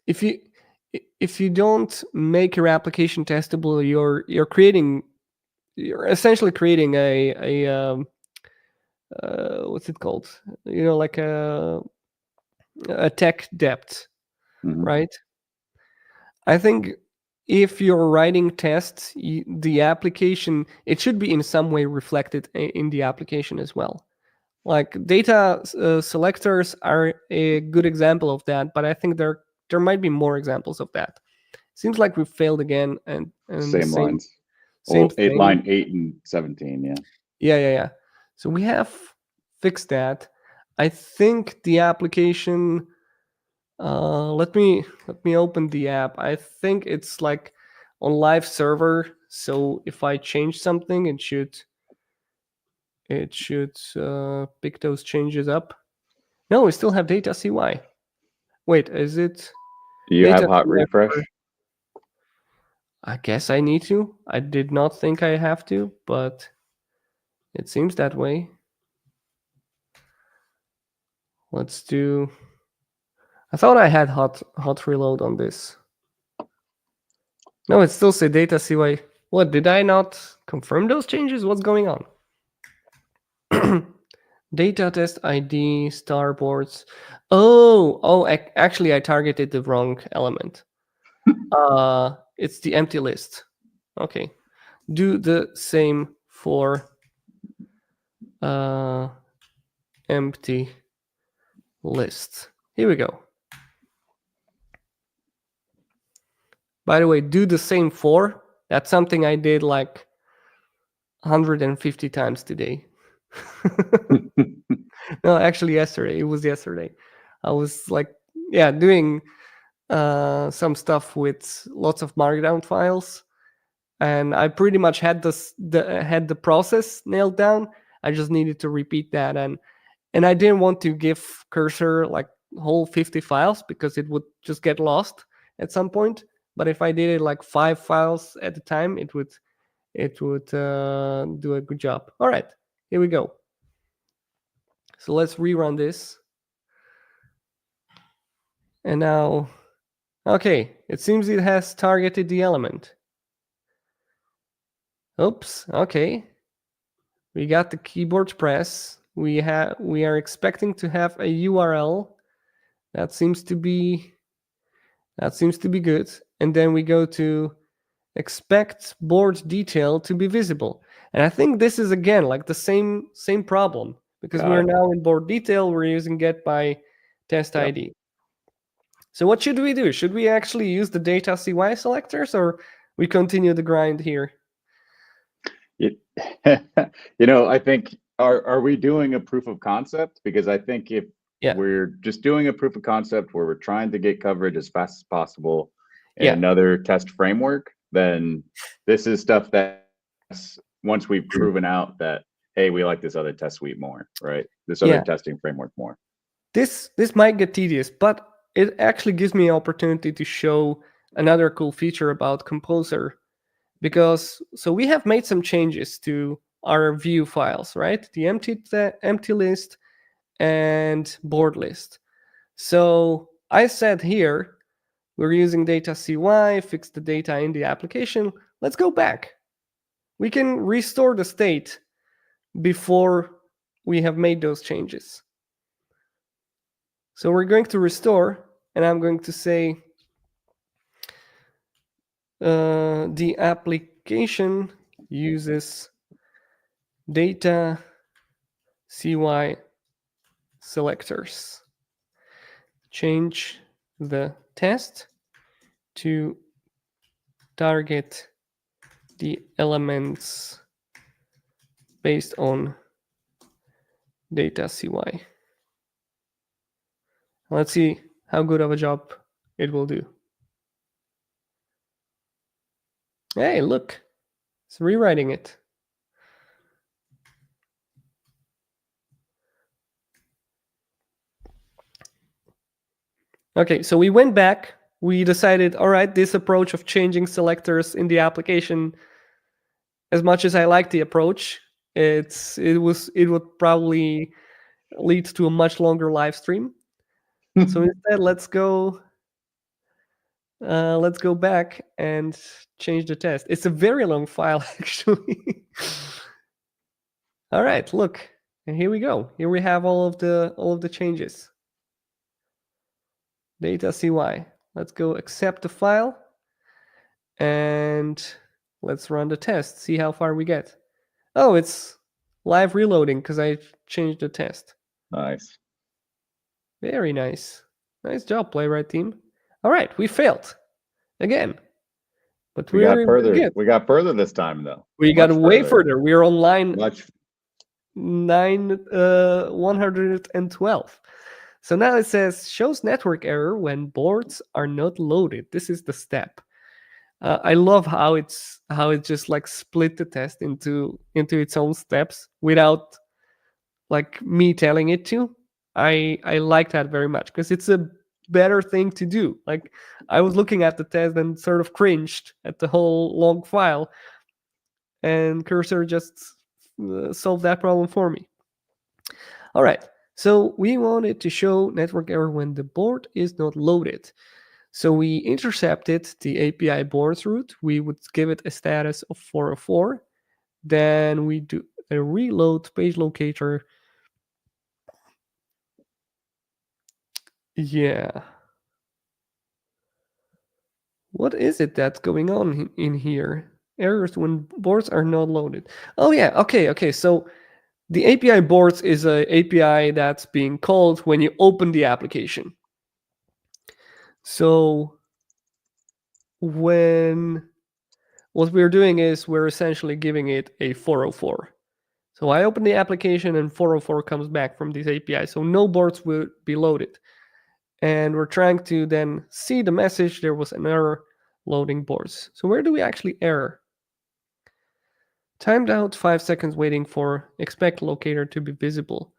if you if you don't make your application testable, you're essentially creating what's it called? You know, like a tech debt, Mhm. right? I think if you're writing tests, the application, it should be in some way reflected in the application as well. Like data selectors are a good example of that, but I think there might be more examples of that. Seems like we failed again, and the Same lines. same Well, thing. line 8 and 17, yeah. Yeah, yeah, yeah. So we have fixed that. I think the application. Let me open the app. I think it's like on live server. So if I change something, it should pick those changes up. No, we still have data CY. Wait, is it Do you have data hot CY for? refresh? I guess I need to. I did not think I have to, but it seems that way. Let's do. I thought I had hot reload on this. No, it still say data CY. What, did I not confirm those changes? What's going on? Data test ID starboards. Oh, actually I targeted the wrong element. It's the empty list. Okay. Do the same for empty list. Here we go. By the way, do the same for. That's something I did like 150 times today. No, actually yesterday. It was yesterday. I was like, yeah, doing some stuff with lots of markdown files, and I pretty much had the process nailed down. I just needed to repeat that, and I didn't want to give Cursor like whole 50 files because it would just get lost at some point. But if I did it like 5 files at a time, it would do a good job. All right, here we go. So let's rerun this. And now, okay, it seems it has targeted the element. Oops, okay. We got the keyboard press. We are expecting to have a URL. That seems to be good. And then we go to expect board detail to be visible. And I think this is again like the same problem because Got we're it. now in board detail. We're using get by test Yep. ID. So what should we do? Should we actually use the data CY selectors or we continue the grind here? You I think are we doing a proof of concept? Because I think if Yeah. we're just doing a proof of concept where we're trying to get coverage as fast as possible in Yeah. another test framework, then this is stuff that once we've proven out that, hey, we like this other test suite more, right? This other testing framework more. This might get tedious, but it actually gives me an opportunity to show another cool feature about Composer. Because so we have made some changes to our view files, right? The empty list and board list. So I said here, we're using data CY, fix the data in the application. Let's go back. We can restore the state before we have made those changes. So we're going to restore, and I'm going to say the application uses data CY selectors. Change the test to target the elements based on data CY. Let's see how good of a job it will do. Hey, look, it's rewriting it. Okay, so we went back. We decided, all right, this approach of changing selectors in the application, as much as I like the approach, it would probably lead to a much longer live stream. So instead, let's go back and change the test. It's a very long file, actually. All right, look, and here we go. Here we have all of the changes. Data CY. Let's go accept the file, and let's run the test. See how far we get. Oh, it's live reloading because I changed the test. Nice. Very nice. Nice job, Playwright team. All right, we failed again, but We got further. good. We got further this time, though. We got way further. We're on line 112. So now it says shows network error when boards are not loaded. This is the step. I love how it just like split the test into its own steps without like me telling it to. I like that very much because it's a better thing to do. Like I was looking at the test and sort of cringed at the whole long file, and Cursor just solved that problem for me. All right, so we wanted to show network error when the board is not loaded. So we intercepted the API boards route. We would give it a status of 404. Then we do a reload page locator. Yeah. What is it that's going on in here? Errors when boards are not loaded. Oh yeah, okay. So the API boards is a API that's being called when you open the application. So when what we're doing is we're essentially giving it a 404. So I open the application and 404 comes back from this API. So no boards will be loaded. And we're trying to then see the message. There was an error loading boards. So where do we actually error? Timed out 5 seconds waiting for expect locator to be visible.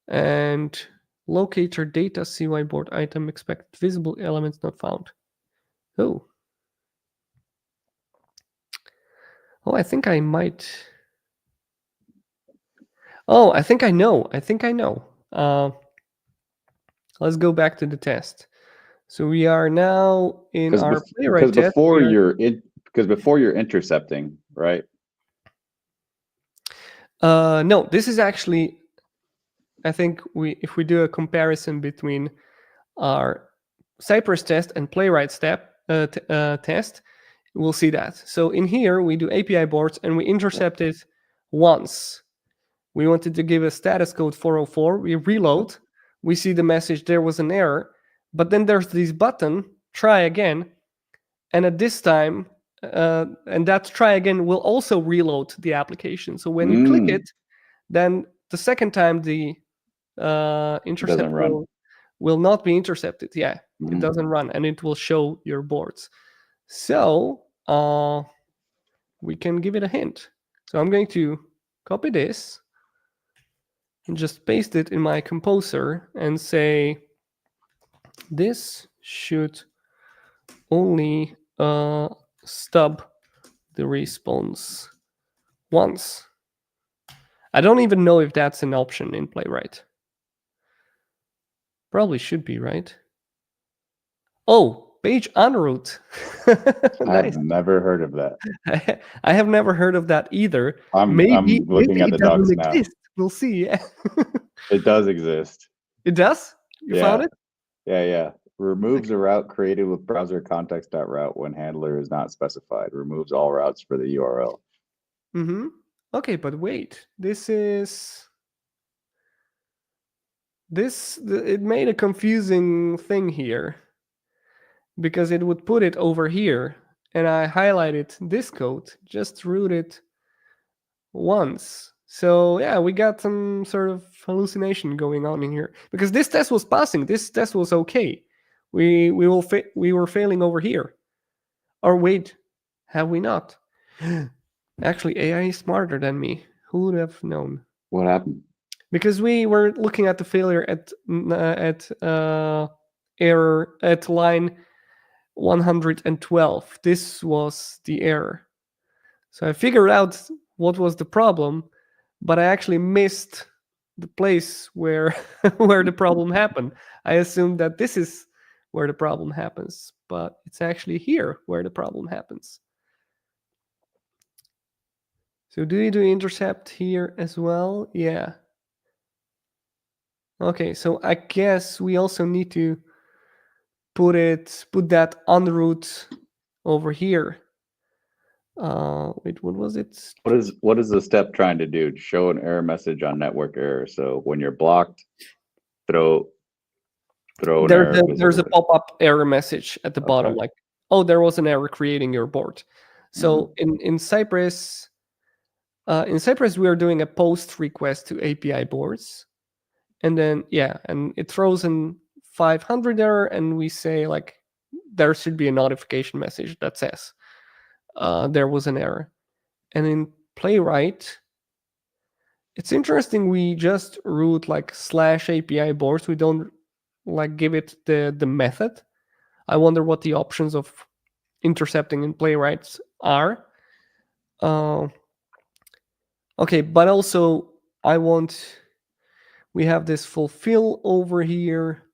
And locator data CY board item expect visible elements not found. Oh. Oh, I think I might. Oh, I think I know. Let's go back to the test. So we are now in our playwright test. Because before you're intercepting, right? No, this is actually, I think if we do a comparison between our Cypress test and playwright test, we'll see that. So in here, we do API boards and we intercept it once. We wanted to give a status code 404. We reload. We see the message, there was an error. But then there's this button, try again. And at this time, and that try again will also reload the application. So when you click it, then the second time the intercept will not be intercepted. Yeah, it doesn't run, and it will show your boards. So we can give it a hint. So I'm going to copy this and just paste it in my composer and say, this should only stub the response once. I don't even know if that's an option in Playwright. Probably should be, right? Oh, page en route. Nice. I've never heard of that. I have never heard of that either. I'm looking at the docs now. Exist. We'll see. Yeah. It does exist. It does? You found it? Yeah. Removes a route created with browser context.route when handler is not specified. Removes all routes for the URL. Mm-hmm. Okay, but wait. It made a confusing thing here because it would put it over here, and I highlighted this code, just root it once. So yeah, we got some sort of hallucination going on in here because this test was passing. This test was okay. We were failing over here. Or wait, have we not? Actually, AI is smarter than me. Who would have known? What happened? Because we were looking at the failure at error at line 112. This was the error. So I figured out what was the problem, but I actually missed the place where where the problem happened. I assumed that this is where the problem happens, but it's actually here where the problem happens. So do you do intercept here as well? Yeah. Okay, so I guess we also need to put that en route over here. Wait, what was it? What is the step trying to do? Show an error message on network error. So when you're blocked, throw an error. There's a pop-up error message at the bottom, like, oh, there was an error creating your board. So in Cypress, we are doing a post request to API boards, and then and it throws in 500 error, and we say like there should be a notification message that says there was an error. And in Playwright, it's interesting. We just root like /API boards. We don't like give it the method. I wonder what the options of intercepting in Playwright are. Okay, but also we have this fulfill over here,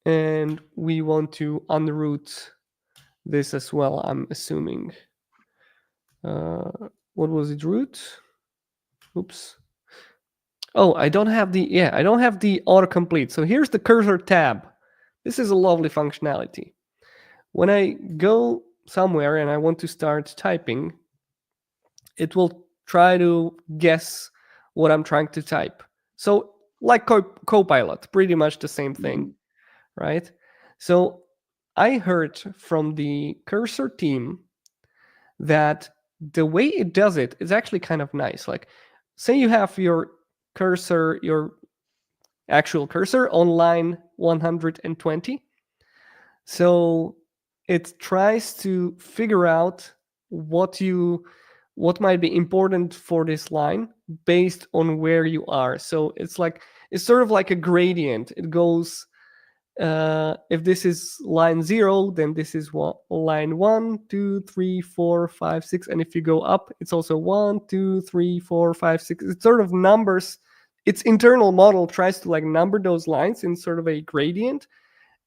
and we want to unroot this as well, I'm assuming. What was it, root? Oops. Oh, I don't have the autocomplete. So here's the cursor tab. This is a lovely functionality. When I go somewhere and I want to start typing, it will try to guess what I'm trying to type. So like Copilot, pretty much the same thing, right? So I heard from the cursor team that the way it does it is actually kind of nice. Like, say you have your cursor, your actual cursor on line 120. So it tries to figure out what might be important for this line based on where you are. So it's sort of like a gradient. It goes, if this is line 0, then this is line 1, 2, 3, 4, 5, 6. And if you go up, it's also 1, 2, 3, 4, 5, 6. It sort of numbers. Its internal model tries to like number those lines in sort of a gradient.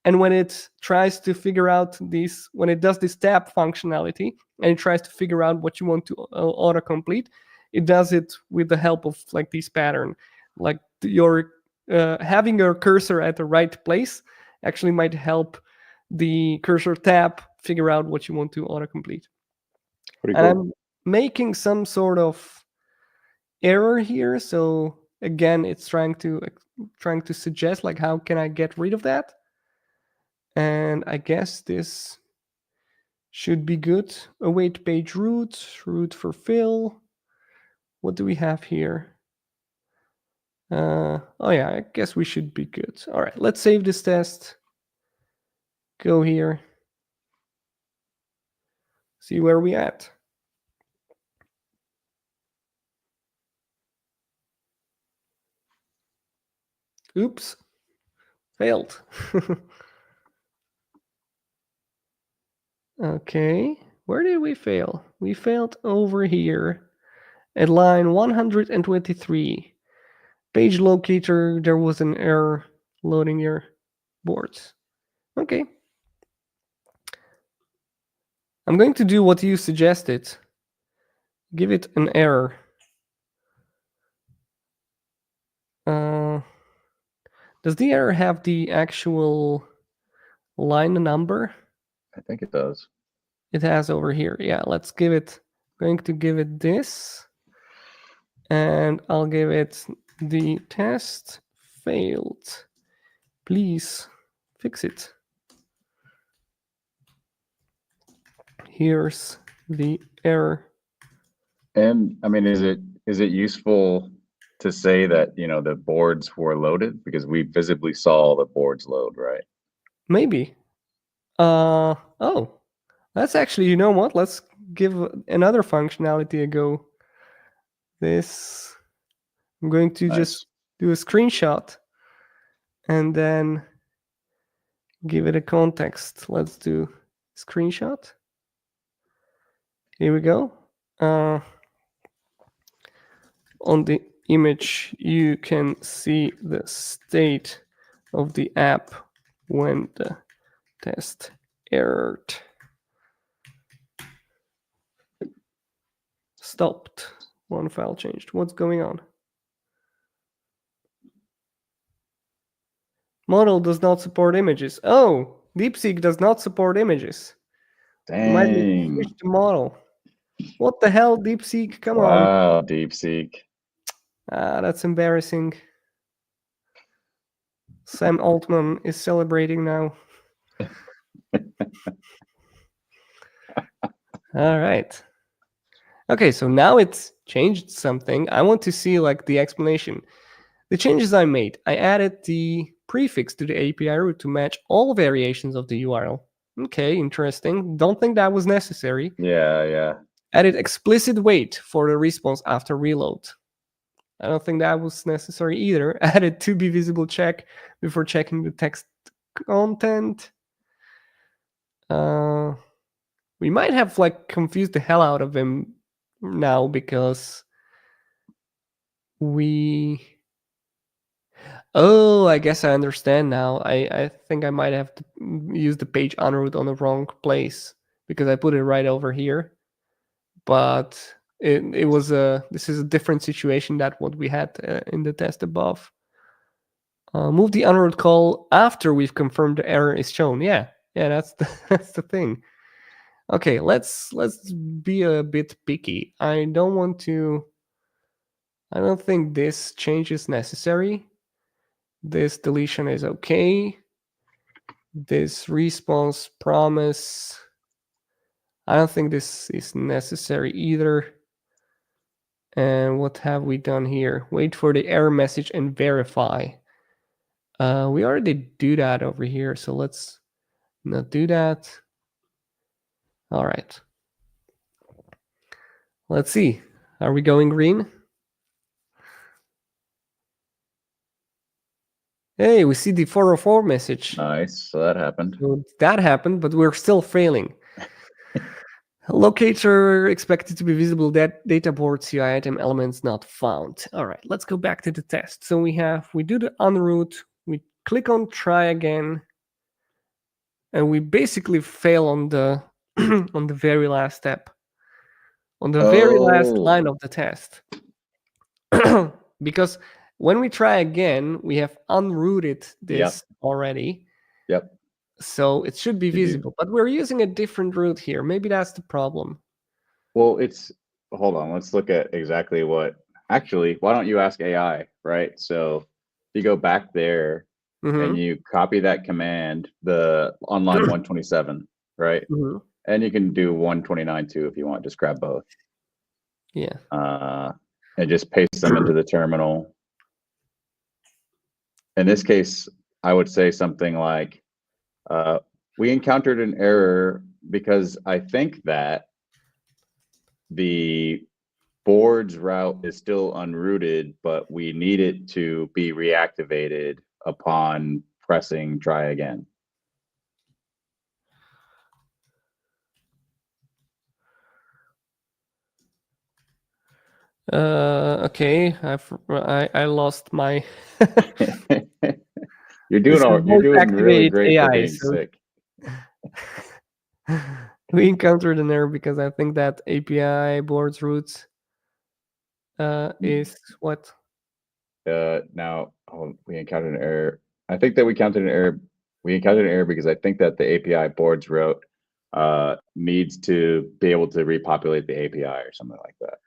And when it tries to figure out these, when it does this tab functionality and it tries to figure out what you want to autocomplete, it does it with the help of like this pattern. Like your having your cursor at the right place actually might help the cursor tab figure out what you want to autocomplete. Pretty And cool. I'm making some sort of error here. So again, it's trying to suggest like how can I get rid of that? And I guess this should be good. Await page root for fill. What do we have here? Oh yeah, I guess we should be good. All right, let's save this test. Go here. See where we at. Oops, failed. Okay, where did we fail? We failed over here at line 123. Page locator, there was an error loading your boards. Okay. I'm going to do what you suggested. Give it an error. Does the error have the actual line number? I think it does. It has over here. Yeah, let's give it, going to give it this. And I'll give it the test failed. Please fix it. Here's the error. And I mean, is it useful to say that, you know, the boards were loaded? Because we visibly saw the boards load, right? Maybe. Oh, that's actually, you know what? Let's give another functionality a go. This, I'm going to just Nice. do a screenshot and then give it a context. Let's do screenshot. Here we go. On the image, you can see the state of the app when the test errored. Stopped. One file changed. What's going on? Model does not support images. Oh, DeepSeek does not support images. You might need to switch Dang. the model. What the hell, DeepSeek? Come on. Wow, DeepSeek. That's embarrassing. Sam Altman is celebrating now. All right. Okay, so now it's changed something. I want to see like the explanation. The changes I made. I added the prefix to the API route to match all variations of the URL. Okay, interesting. Don't think that was necessary. Yeah. Added explicit wait for the response after reload. I don't think that was necessary either. Added to be visible check before checking the text content. We might have like confused the hell out of him now because I guess I understand now. I think I might have to use the page en route on the wrong place because I put it right over here. But it was this is a different situation than what we had in the test above. Move the en route call after we've confirmed the error is shown. Yeah, that's that's the thing. Okay, let's be a bit picky. I don't think this change is necessary. This deletion is okay. This response promise, I don't think this is necessary either. And what have we done here? Wait for the error message and verify. We already do that over here, so let's not do that. All right. Let's see. Are we going green? Hey, we see the 404 message. Nice. So that happened. So that happened, but we're still failing. Locator expected to be visible. That data board CI item elements not found. All right, let's go back to the test. So we do the unroot. We click on try again, and we basically fail on the on the very last step, on the very last line of the test. Because when we try again, we have unrooted this already. Yep. So it should be visible, but we're using a different route here. Maybe that's the problem. Well, hold on. Let's look at exactly what. Actually, why don't you ask AI, right? So if you go back there and you copy that command, on line 127, right? And you can do 129 too if you want. Just grab both. Yeah. And just paste them into the terminal. In this case, I would say something like, we encountered an error because I think that the board's route is still unrooted, but we need it to be reactivated upon pressing try again. Okay, I lost my. You're doing really great AI, for being sick. We encountered an error because I think that API boards roots is what? Now we encountered an error. I think that we encountered an error. We encountered an error because I think that the API boards route needs to be able to repopulate the API or something like that.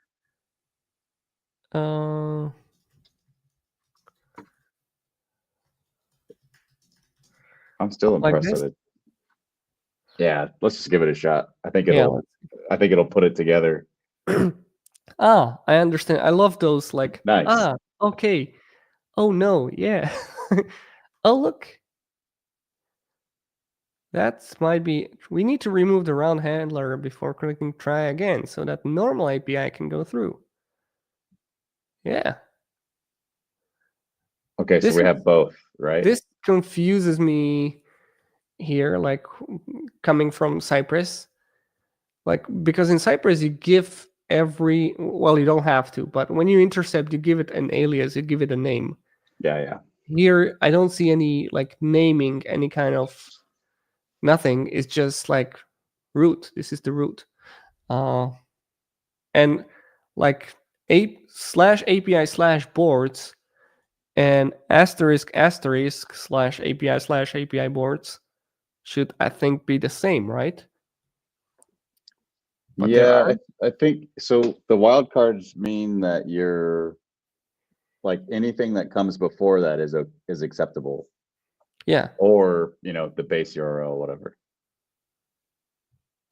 I'm still impressed with it. Yeah, let's just give it a shot. I think it'll put it together. Ah, I understand. I love those. Like, nice. Okay. Oh no, yeah. Oh look. That might be. We need to remove the round handler before clicking try again, so that normal API can go through. Yeah. Okay, so we have both, right? This confuses me here, like coming from Cypress. Like, because in Cypress you give well, you don't have to, but when you intercept, you give it an alias, you give it a name. Yeah. Here, I don't see any like naming, any kind of nothing. It's just like root. This is the root. And like /API/boards and **/API/API boards should, I think, be the same, right? But yeah, I think so. The wildcards mean that you're like anything that comes before that is acceptable. Yeah. Or the base URL, whatever.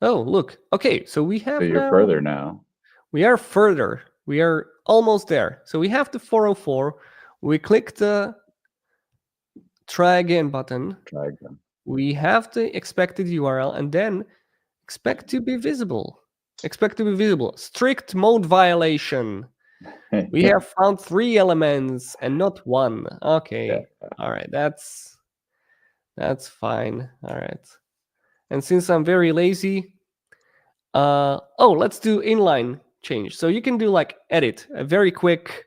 Oh, look. Okay, so we have. So you're further now. We are further. We are almost there. So we have the 404. We click the try again button. Try again. We have the expected URL and then expect to be visible. Expect to be visible. Strict mode violation. We have found 3 elements and not 1. Okay. Yeah. All right. That's fine. All right. And since I'm very lazy, let's do inline change. So you can do like edit, a very quick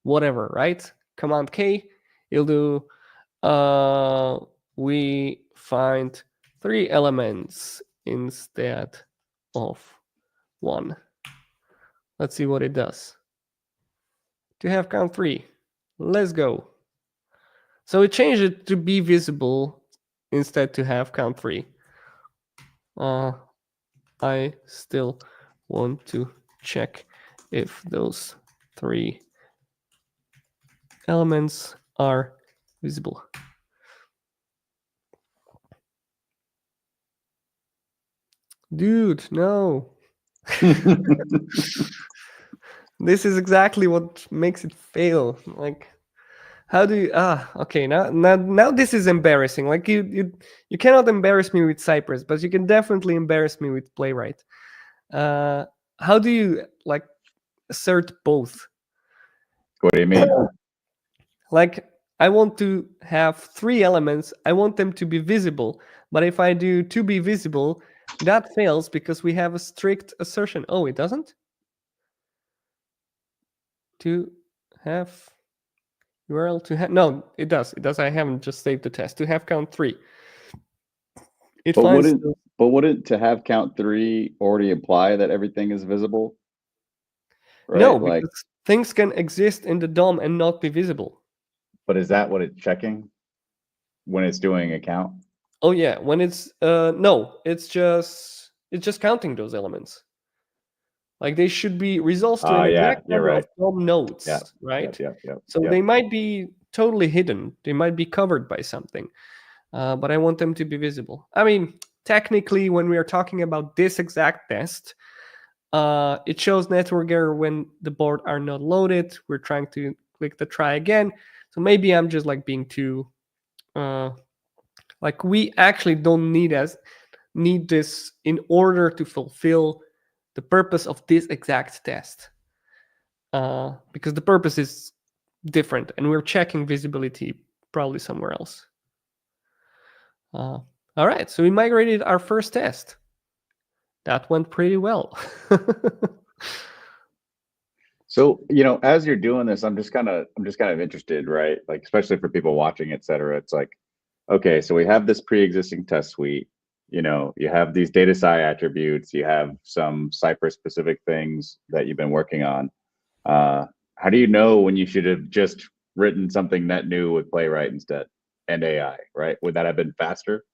whatever, right? Command K, you'll do we find 3 elements instead of 1. Let's see what it does. To have count 3. Let's go. So it changed it to be visible instead to have count 3. I still want to check if those 3 elements are visible. Dude, no. This is exactly what makes it fail. Like, how do you okay, now this is embarrassing. Like you cannot embarrass me with Cypress, but you can definitely embarrass me with Playwright. Uh how do you like assert both? What do you mean? Like, I want to have three elements. I want them to be visible. But if I do to be visible, that fails because we have a strict assertion. Oh, it doesn't? To have URL to have. No, it does. It does. I haven't just saved the test. To have count 3. It But finds. wouldn't to have count 3 already imply that everything is visible? No, Right? Like, because things can exist in the DOM and not be visible. but is that what it's checking when it's doing a count? Oh yeah, when it's no, it's just counting those elements. Like they should be resolved to an Yeah, exact you're number right. of DOM nodes, Yeah, right? yep. So they might be totally hidden. They might be covered by something, but I want them to be visible. I mean, technically, when we are talking about this exact test, it shows network error when the board are not loaded. We're trying to click the try again. So maybe I'm just like being too, like we actually don't need this in order to fulfill the purpose of this exact test. Because the purpose is different and we're checking visibility probably somewhere else. All right, so we migrated our first test. That went pretty well. So, as you're doing this, I'm just kind of interested, right? Like, especially for people watching, et cetera. It's like, okay, so we have this pre-existing test suite. You have these data sci attributes. You have some Cypress specific things that you've been working on. How do you know when you should have just written something net new with Playwright instead and AI, right? Would that have been faster?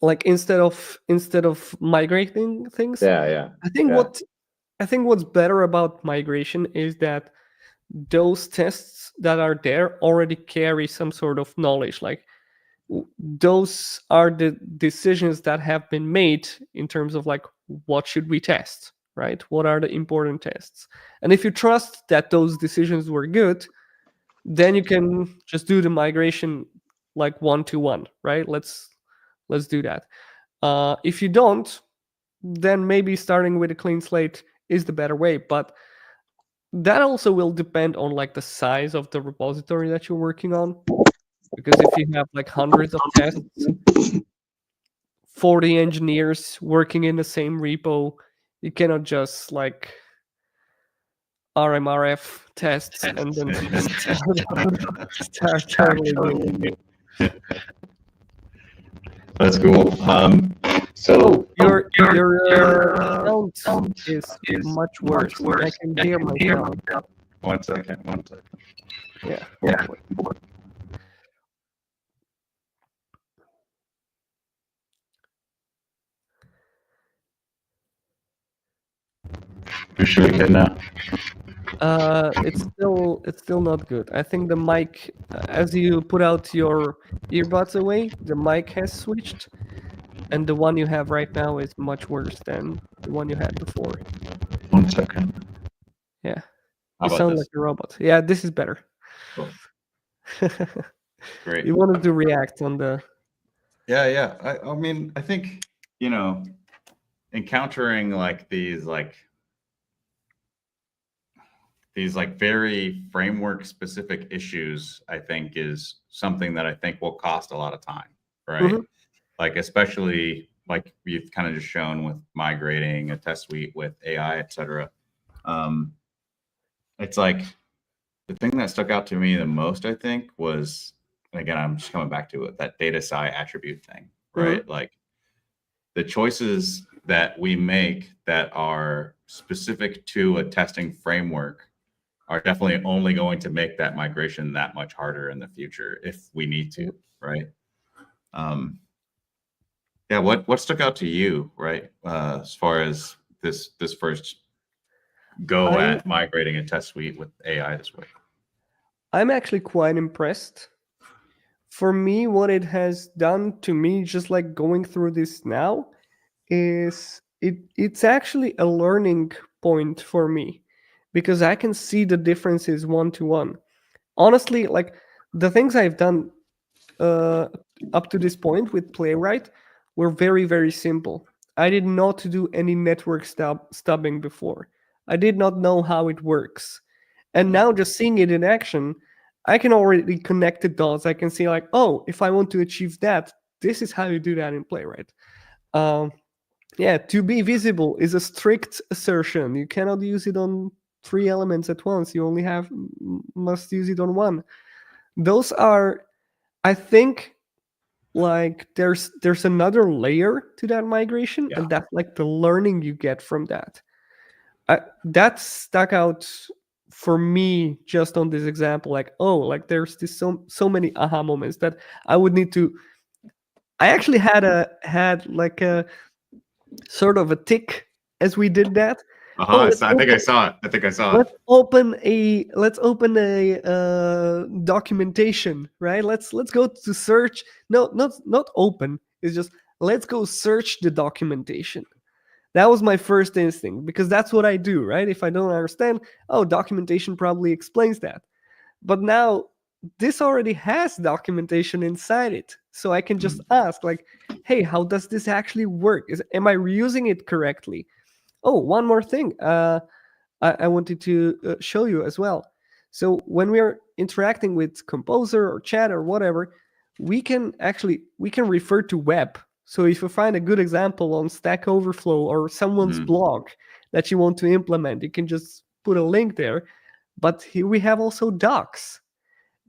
Like instead of migrating things, Yeah. I think what's better about migration is that those tests that are there already carry some sort of knowledge. Like those are the decisions that have been made in terms of like what should we test, right? What are the important tests? And if you trust that those decisions were good, then you can just do the migration like 1-to-1, right? Let's do that. If you don't, then maybe starting with a clean slate is the better way. But that also will depend on like the size of the repository that you're working on. Because if you have like hundreds of tests, 40 engineers working in the same repo, you cannot just like RMRF tests and then start totally new. That's cool. So Your sound is much worse. I can hear myself. 1 second. Yeah. You sure we good now? It's still not good. I think the mic, as you put out your earbuds away, the mic has switched, and the one you have right now is much worse than the one you had before. 1 second. Yeah, How you about sound this? like a robot. Yeah, this is better. Cool. Great. You wanted to react on the. Yeah. I mean, I think, encountering like these very framework specific issues, I think is something that I think will cost a lot of time, right? Like, especially like you've kind of just shown with migrating a test suite with AI, et cetera. It's like the thing that stuck out to me the most, I think, was, and again, I'm just coming back to it, that data sci attribute thing, right? Like the choices that we make that are specific to a testing framework are definitely only going to make that migration that much harder in the future if we need to, right? Yeah, what stuck out to you, right? As far as this first go at migrating a test suite with AI this way. I'm actually quite impressed. For me, what it has done to me, just like going through this now, is it's actually a learning point for me because I can see the differences one to one. Honestly, like the things I've done uh, up to this point with Playwright were very, very simple. I did not do any network stubbing before. I did not know how it works. And Mm, now just seeing it in action, I can already connect the dots. I can see like, oh, if I want to achieve that, this is how you do that in Playwright. Um, yeah, to be visible is a strict assertion. You cannot use it on three elements at once. You only have must use it on one. Those are, I think, like there's another layer to that migration, yeah. and that's like the learning you get from that. That stuck out for me just on this example. Like, oh, like there's this so many aha moments that I would need to. I actually had like a sort of a tick as we did that. Oh, Uh-huh. I think I saw it. I think I saw it. let's open a documentation, right? Let's go to search. No, not open. It's just let's go search the documentation. That was my first instinct because that's what I do, right? If I don't understand, oh, documentation probably explains that. But now this already has documentation inside it, so I can just Mm, ask like, hey, how does this actually work? Am I reusing it correctly? Oh, one more thing. I wanted to show you as well. So when we are interacting with Composer or Chat or whatever, we can refer to web. So if you find a good example on Stack Overflow or someone's mhm. blog that you want to implement, you can just put a link there. But here we have also docs,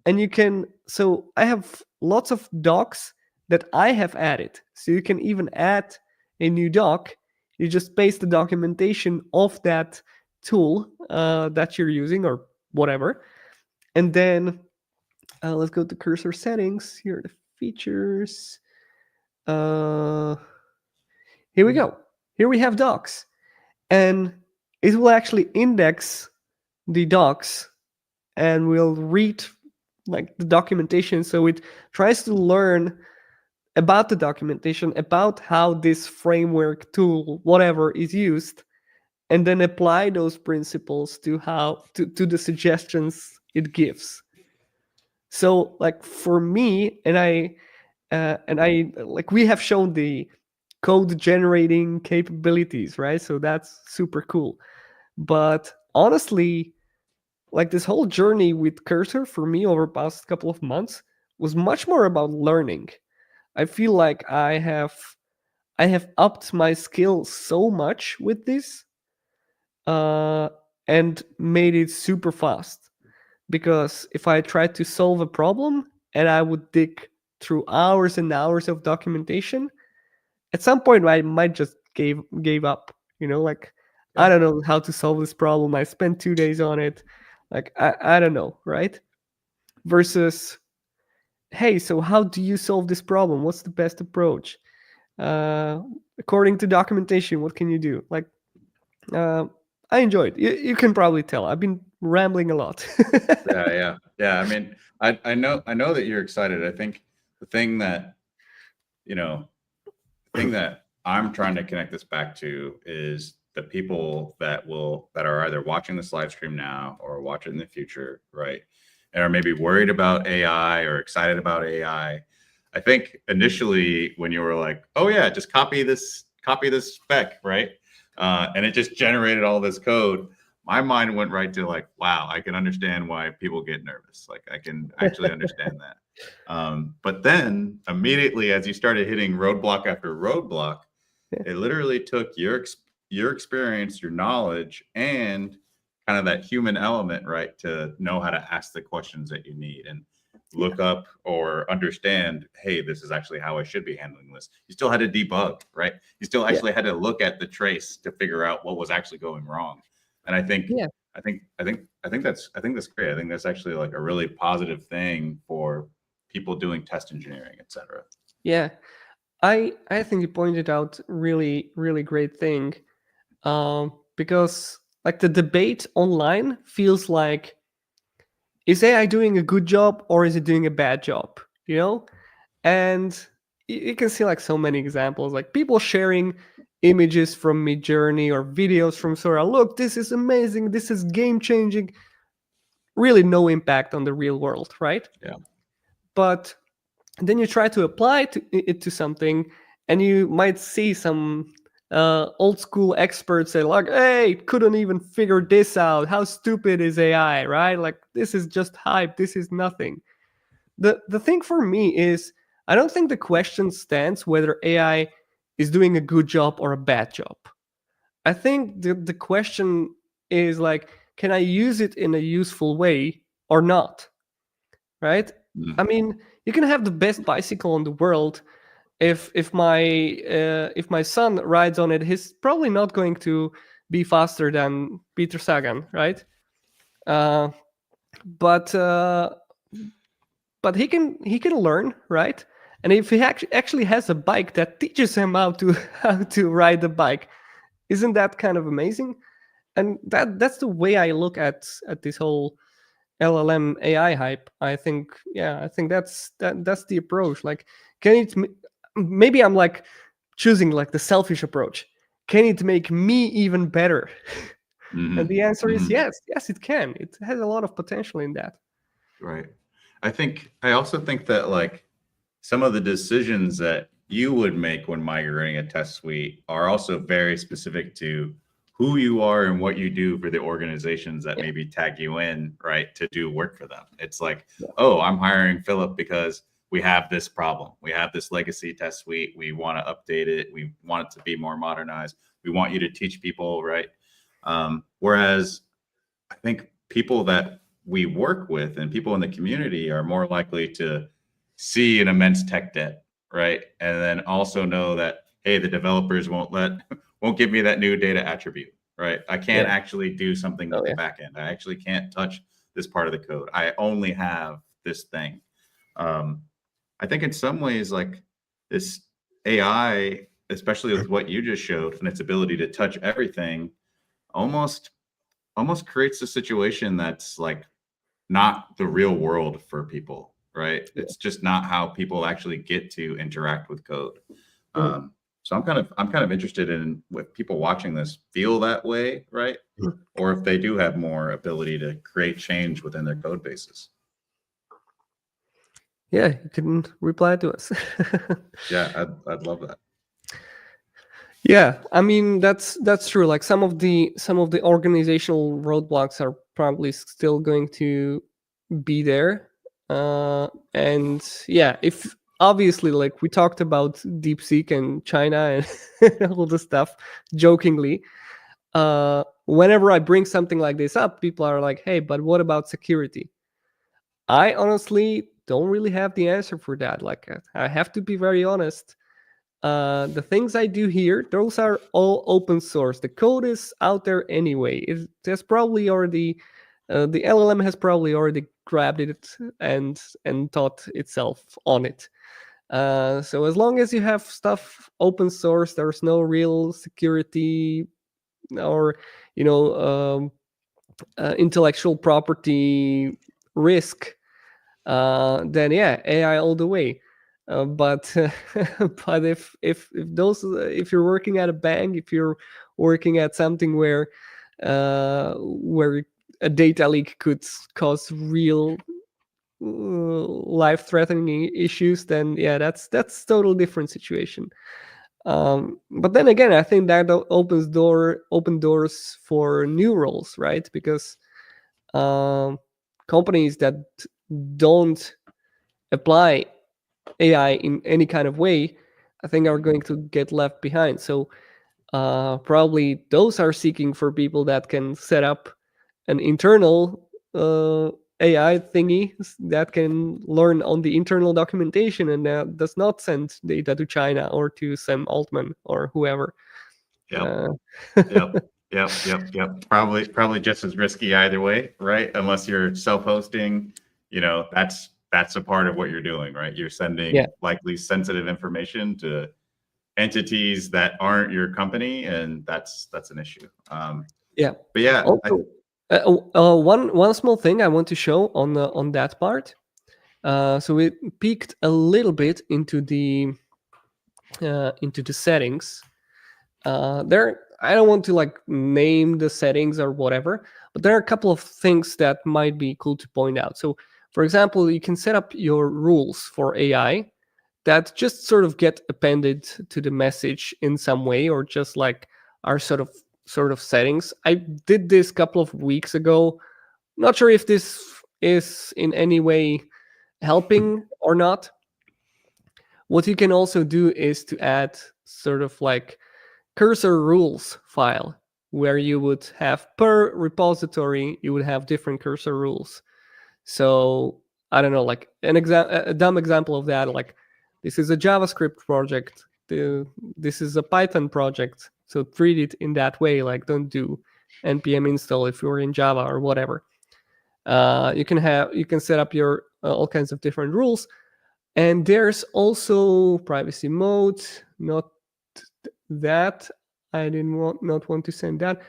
and you can. So I have lots of docs that I have added. So you can even add a new doc. You just paste the documentation of that tool that you're using or whatever, and then let's go to cursor settings. Here are the features. uh Here we go. Here we have docs, and it will actually index the docs and will read like the documentation. So it tries to learn about the documentation, about how this framework tool, whatever, is used, and then apply those principles to to the suggestions it gives. So like for me, and I like we have shown the code generating capabilities, right? So that's super cool. But honestly, like this whole journey with Cursor for me over the past couple of months was much more about learning. I feel like I have upped my skill so much with this, uh, and made it super fast. Because if I tried to solve a problem and I would dig through hours and hours of documentation, at some point I might just gave up. You know, like I Yeah. don't know how to solve this problem. I spent 2 days on it. Like I don't know, right? Versus, hey, so how do you solve this problem? What's the best approach? Uh, According to documentation, what can you do? Like, uh, I enjoyed. You can probably tell. I've been rambling a lot. Yeah, yeah. Yeah. I mean, I know that you're excited. I think the thing that, you know, the thing that I'm trying to connect this back to is the people that are either watching this live stream now or watch it in the future, right? And are maybe worried about AI or excited about AI. I think initially when you were like, oh yeah, just copy this spec, right? And it just generated all this code. My mind went right to like, wow, I can understand why people get nervous. Like I can actually understand that. But then immediately, as you started hitting roadblock after roadblock, it literally took your experience, your knowledge, and kind of that human element, right, to know how to ask the questions that you need and Yeah, look up or understand. Hey, this is actually how I should be handling this. You still had to debug, right? You still yeah, actually had to look at the trace to figure out what was actually going wrong. And yeah, I think that's great. I think that's actually like a really positive thing for people doing test engineering, etc. yeah. I think you pointed out really great thing. Because like the debate online feels like, is AI doing a good job or is it doing a bad job? You know, and you can see like so many examples, like people sharing images from Midjourney or videos from Sora. Look, this is amazing. This is game changing. Really, no impact on the real world, right? Yeah. But then you try to apply it to something, and you might see some old school experts say like, hey, couldn't even figure this out, how stupid is AI, right? Like, this is just hype, this is nothing. The thing for me is, I don't think the question stands whether AI is doing a good job or a bad job. I think the question is like, can I use it in a useful way or not, right? I Mm. mean, you can have the best bicycle in the world. If my son rides on it, he's probably not going to be faster than Peter Sagan, right? Uh, but he can learn, right? And if he actually has a bike that teaches him how to how to ride the bike, isn't that kind of amazing? And that's the way I look at this whole LLM AI hype. I think, yeah, I think that's the approach. Like, can it? Maybe I'm like choosing like the selfish approach. Can it make me even better? And the Hmm. answer is Hmm. yes. Yes, it can. It has a lot of potential in that. Right. I also think that like some of the decisions that you would make when migrating a test suite are also very specific to who you are and what you do for the organizations that Yeah. maybe tag you in, right, to do work for them. It's like, Yeah. oh, I'm hiring Philip because we have this problem. We have this legacy test suite. We want to update it. We want it to be more modernized. We want you to teach people, right? Whereas I think people that we work with and people in the community are more likely to see an immense tech debt, right? And then also know that, hey, the developers won't give me that new data attribute, right? I can't Yeah. actually do something with Oh the yeah. back end. I actually can't touch this part of the code. I only have this thing. Um, I think in some ways, like this AI, especially with what you just showed and its ability to touch everything, almost almost creates a situation that's like not the real world for people, right? Yeah. It's just not how people actually get to interact with code. Mhm. So I'm kind of interested in what people watching this feel that way, right? Mhm. Or if they do have more ability to create change within their code bases. Yeah, you can reply to us. Yeah, I'd love that. Yeah, I mean, that's true. Like, some of the organizational roadblocks are probably still going to be there. And yeah, if obviously, like, we talked about DeepSeek and China and all the stuff jokingly. Whenever I bring something like this up, people are like, "Hey, but what about security?" I honestly don't really have the answer for that. Like, I have to be very honest. The things I do here, those are all open source. The code is out there anyway. There's probably already the LLM has probably already grabbed it and taught itself on it. So as long as you have stuff open source, there's no real security or you know intellectual property risk, then yeah, AI all the way. But but if you're working at a bank, if you're working at something where a data leak could cause real life-threatening issues, then yeah, that's totally different situation. But then again, I think that open doors for new roles, right? Because um, companies that don't apply AI in any kind of way, I think are going to get left behind. So probably those are seeking for people that can set up an internal AI thingy that can learn on the internal documentation and does not send data to China or to Sam Altman or whoever. Yep. Uh, Yep. Probably just as risky either way, right? Unless you're self-hosting, that's a part of what you're doing, right? You're yeah, sending likely sensitive information to entities that aren't your company, and that's an issue. yeah. But yeah, Also, one small thing I want to show on that part. So we peeked a little bit into the settings. there, I don't want to like name the settings or whatever, but there are a couple of things that might be cool to point out. So, for example, you can set up your rules for AI that just sort of get appended to the message in some way, or just like are sort of settings. I did this a couple of weeks ago. Not sure if this is in any way helping or not. What you can also do is to add sort of like cursor rules file, where you would have per repository, you would have different cursor rules. So I don't know, like a dumb example of that, like this is a JavaScript project, this is a Python project. So treat it in that way. Like don't do npm install if you're in Java or whatever. You can set up your all kinds of different rules, and there's also privacy mode. Not that I not want to send that.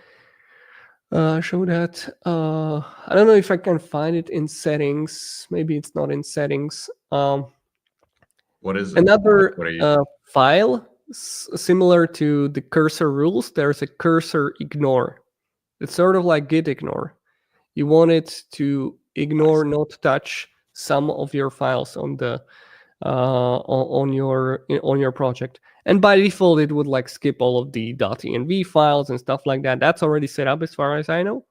Show that. I don't know if I can find it in settings. Maybe it's not in settings. What is it? Another What are you? file similar to the cursor rules. There's a cursor ignore. It's sort of like git ignore. You want it to ignore, not touch some of your files on the on your project. And by default, it would like skip all of the .env files and stuff like that. That's already set up as far as I know.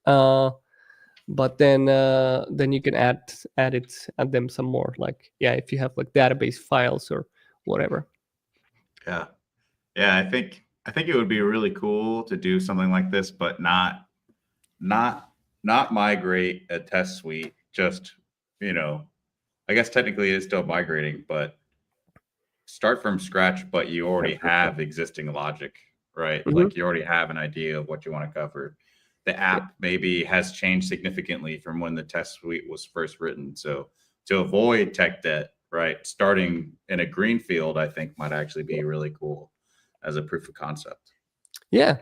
But then you can add them some more. Like if you have like database files or whatever. Yeah, I think it would be really cool to do something like this, but not migrate a test suite. Just I guess technically it is still migrating, but start from scratch. But you already have existing logic, right? Mhm. Like you already have an idea of what you want to cover. The app maybe has changed significantly from when the test suite was first written. So to avoid tech debt, right, starting in a greenfield, I think might actually be really cool as a proof of concept. Yeah.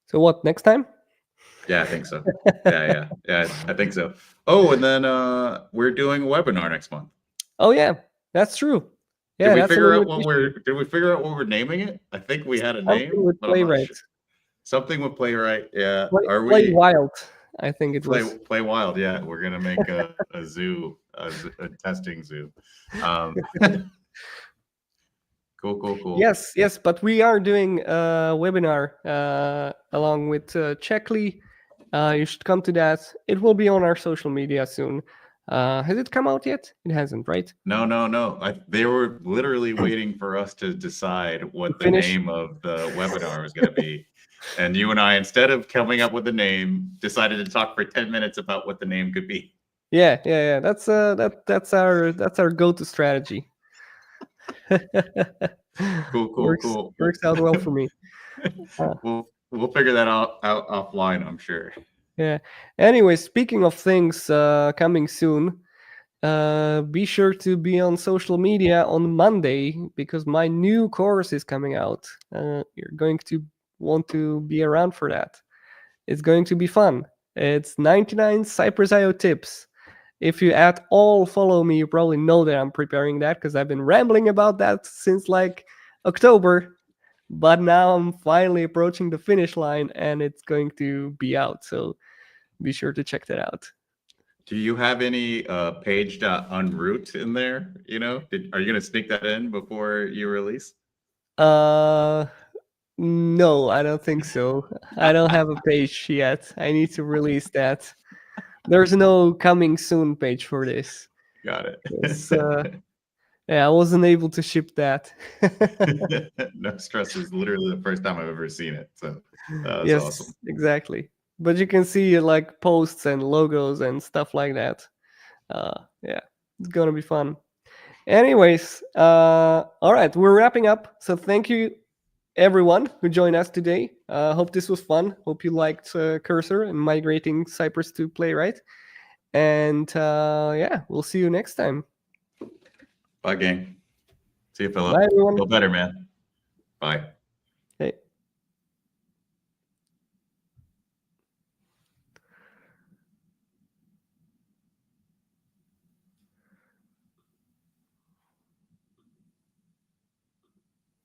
So what, next time? Yeah, I think so. Yeah, I think so. Oh, and then we're doing a webinar next month. Oh yeah, that's true. Yeah, Did we that's figure out what we're naming it? I think we had a name, with but I'm not Playwright. sure. Something with Playwright. Yeah. Play Wild, I think it was. Play Wild? Yeah, we're gonna make a zoo, a testing zoo. Cool. Yes, but we are doing a webinar along with Checkly. You should come to that. It will be on our social media soon. Has it come out yet? It hasn't, right? No. They were literally waiting for us to decide what the name of the webinar was going to be. And you and I, instead of coming up with a name, decided to talk for 10 minutes about what the name could be. Yeah. That's our go-to strategy. Cool. Works out well for me. We'll figure that out offline, I'm sure. Yeah. Anyway, speaking of things coming soon, be sure to be on social media on Monday, because my new course is coming out. You're going to want to be around for that. It's going to be fun. It's 99 Cypress.io tips. If you at all follow me, you probably know that I'm preparing that, because I've been rambling about that since like October. But now I'm finally approaching the finish line, and it's going to be out. So be sure to check that out. Do you have any page.unroot in there? Are you going to sneak that in before you release? No, I don't think so. I don't have a page yet. I need to release that. There's no coming soon page for this. Got it. Yeah, I wasn't able to ship that. No stress. Is literally the first time I've ever seen it. So that's yes, awesome. Exactly. But you can see like posts and logos and stuff like that. Yeah, it's gonna be fun. Anyways, all right, we're wrapping up. So thank you everyone who joined us today. Hope this was fun. Hope you liked Cursor and migrating Cypress to Playwright. And we'll see you next time. Bye, gang. See you, Philip. Bye, everyone. Feel better, man. Bye.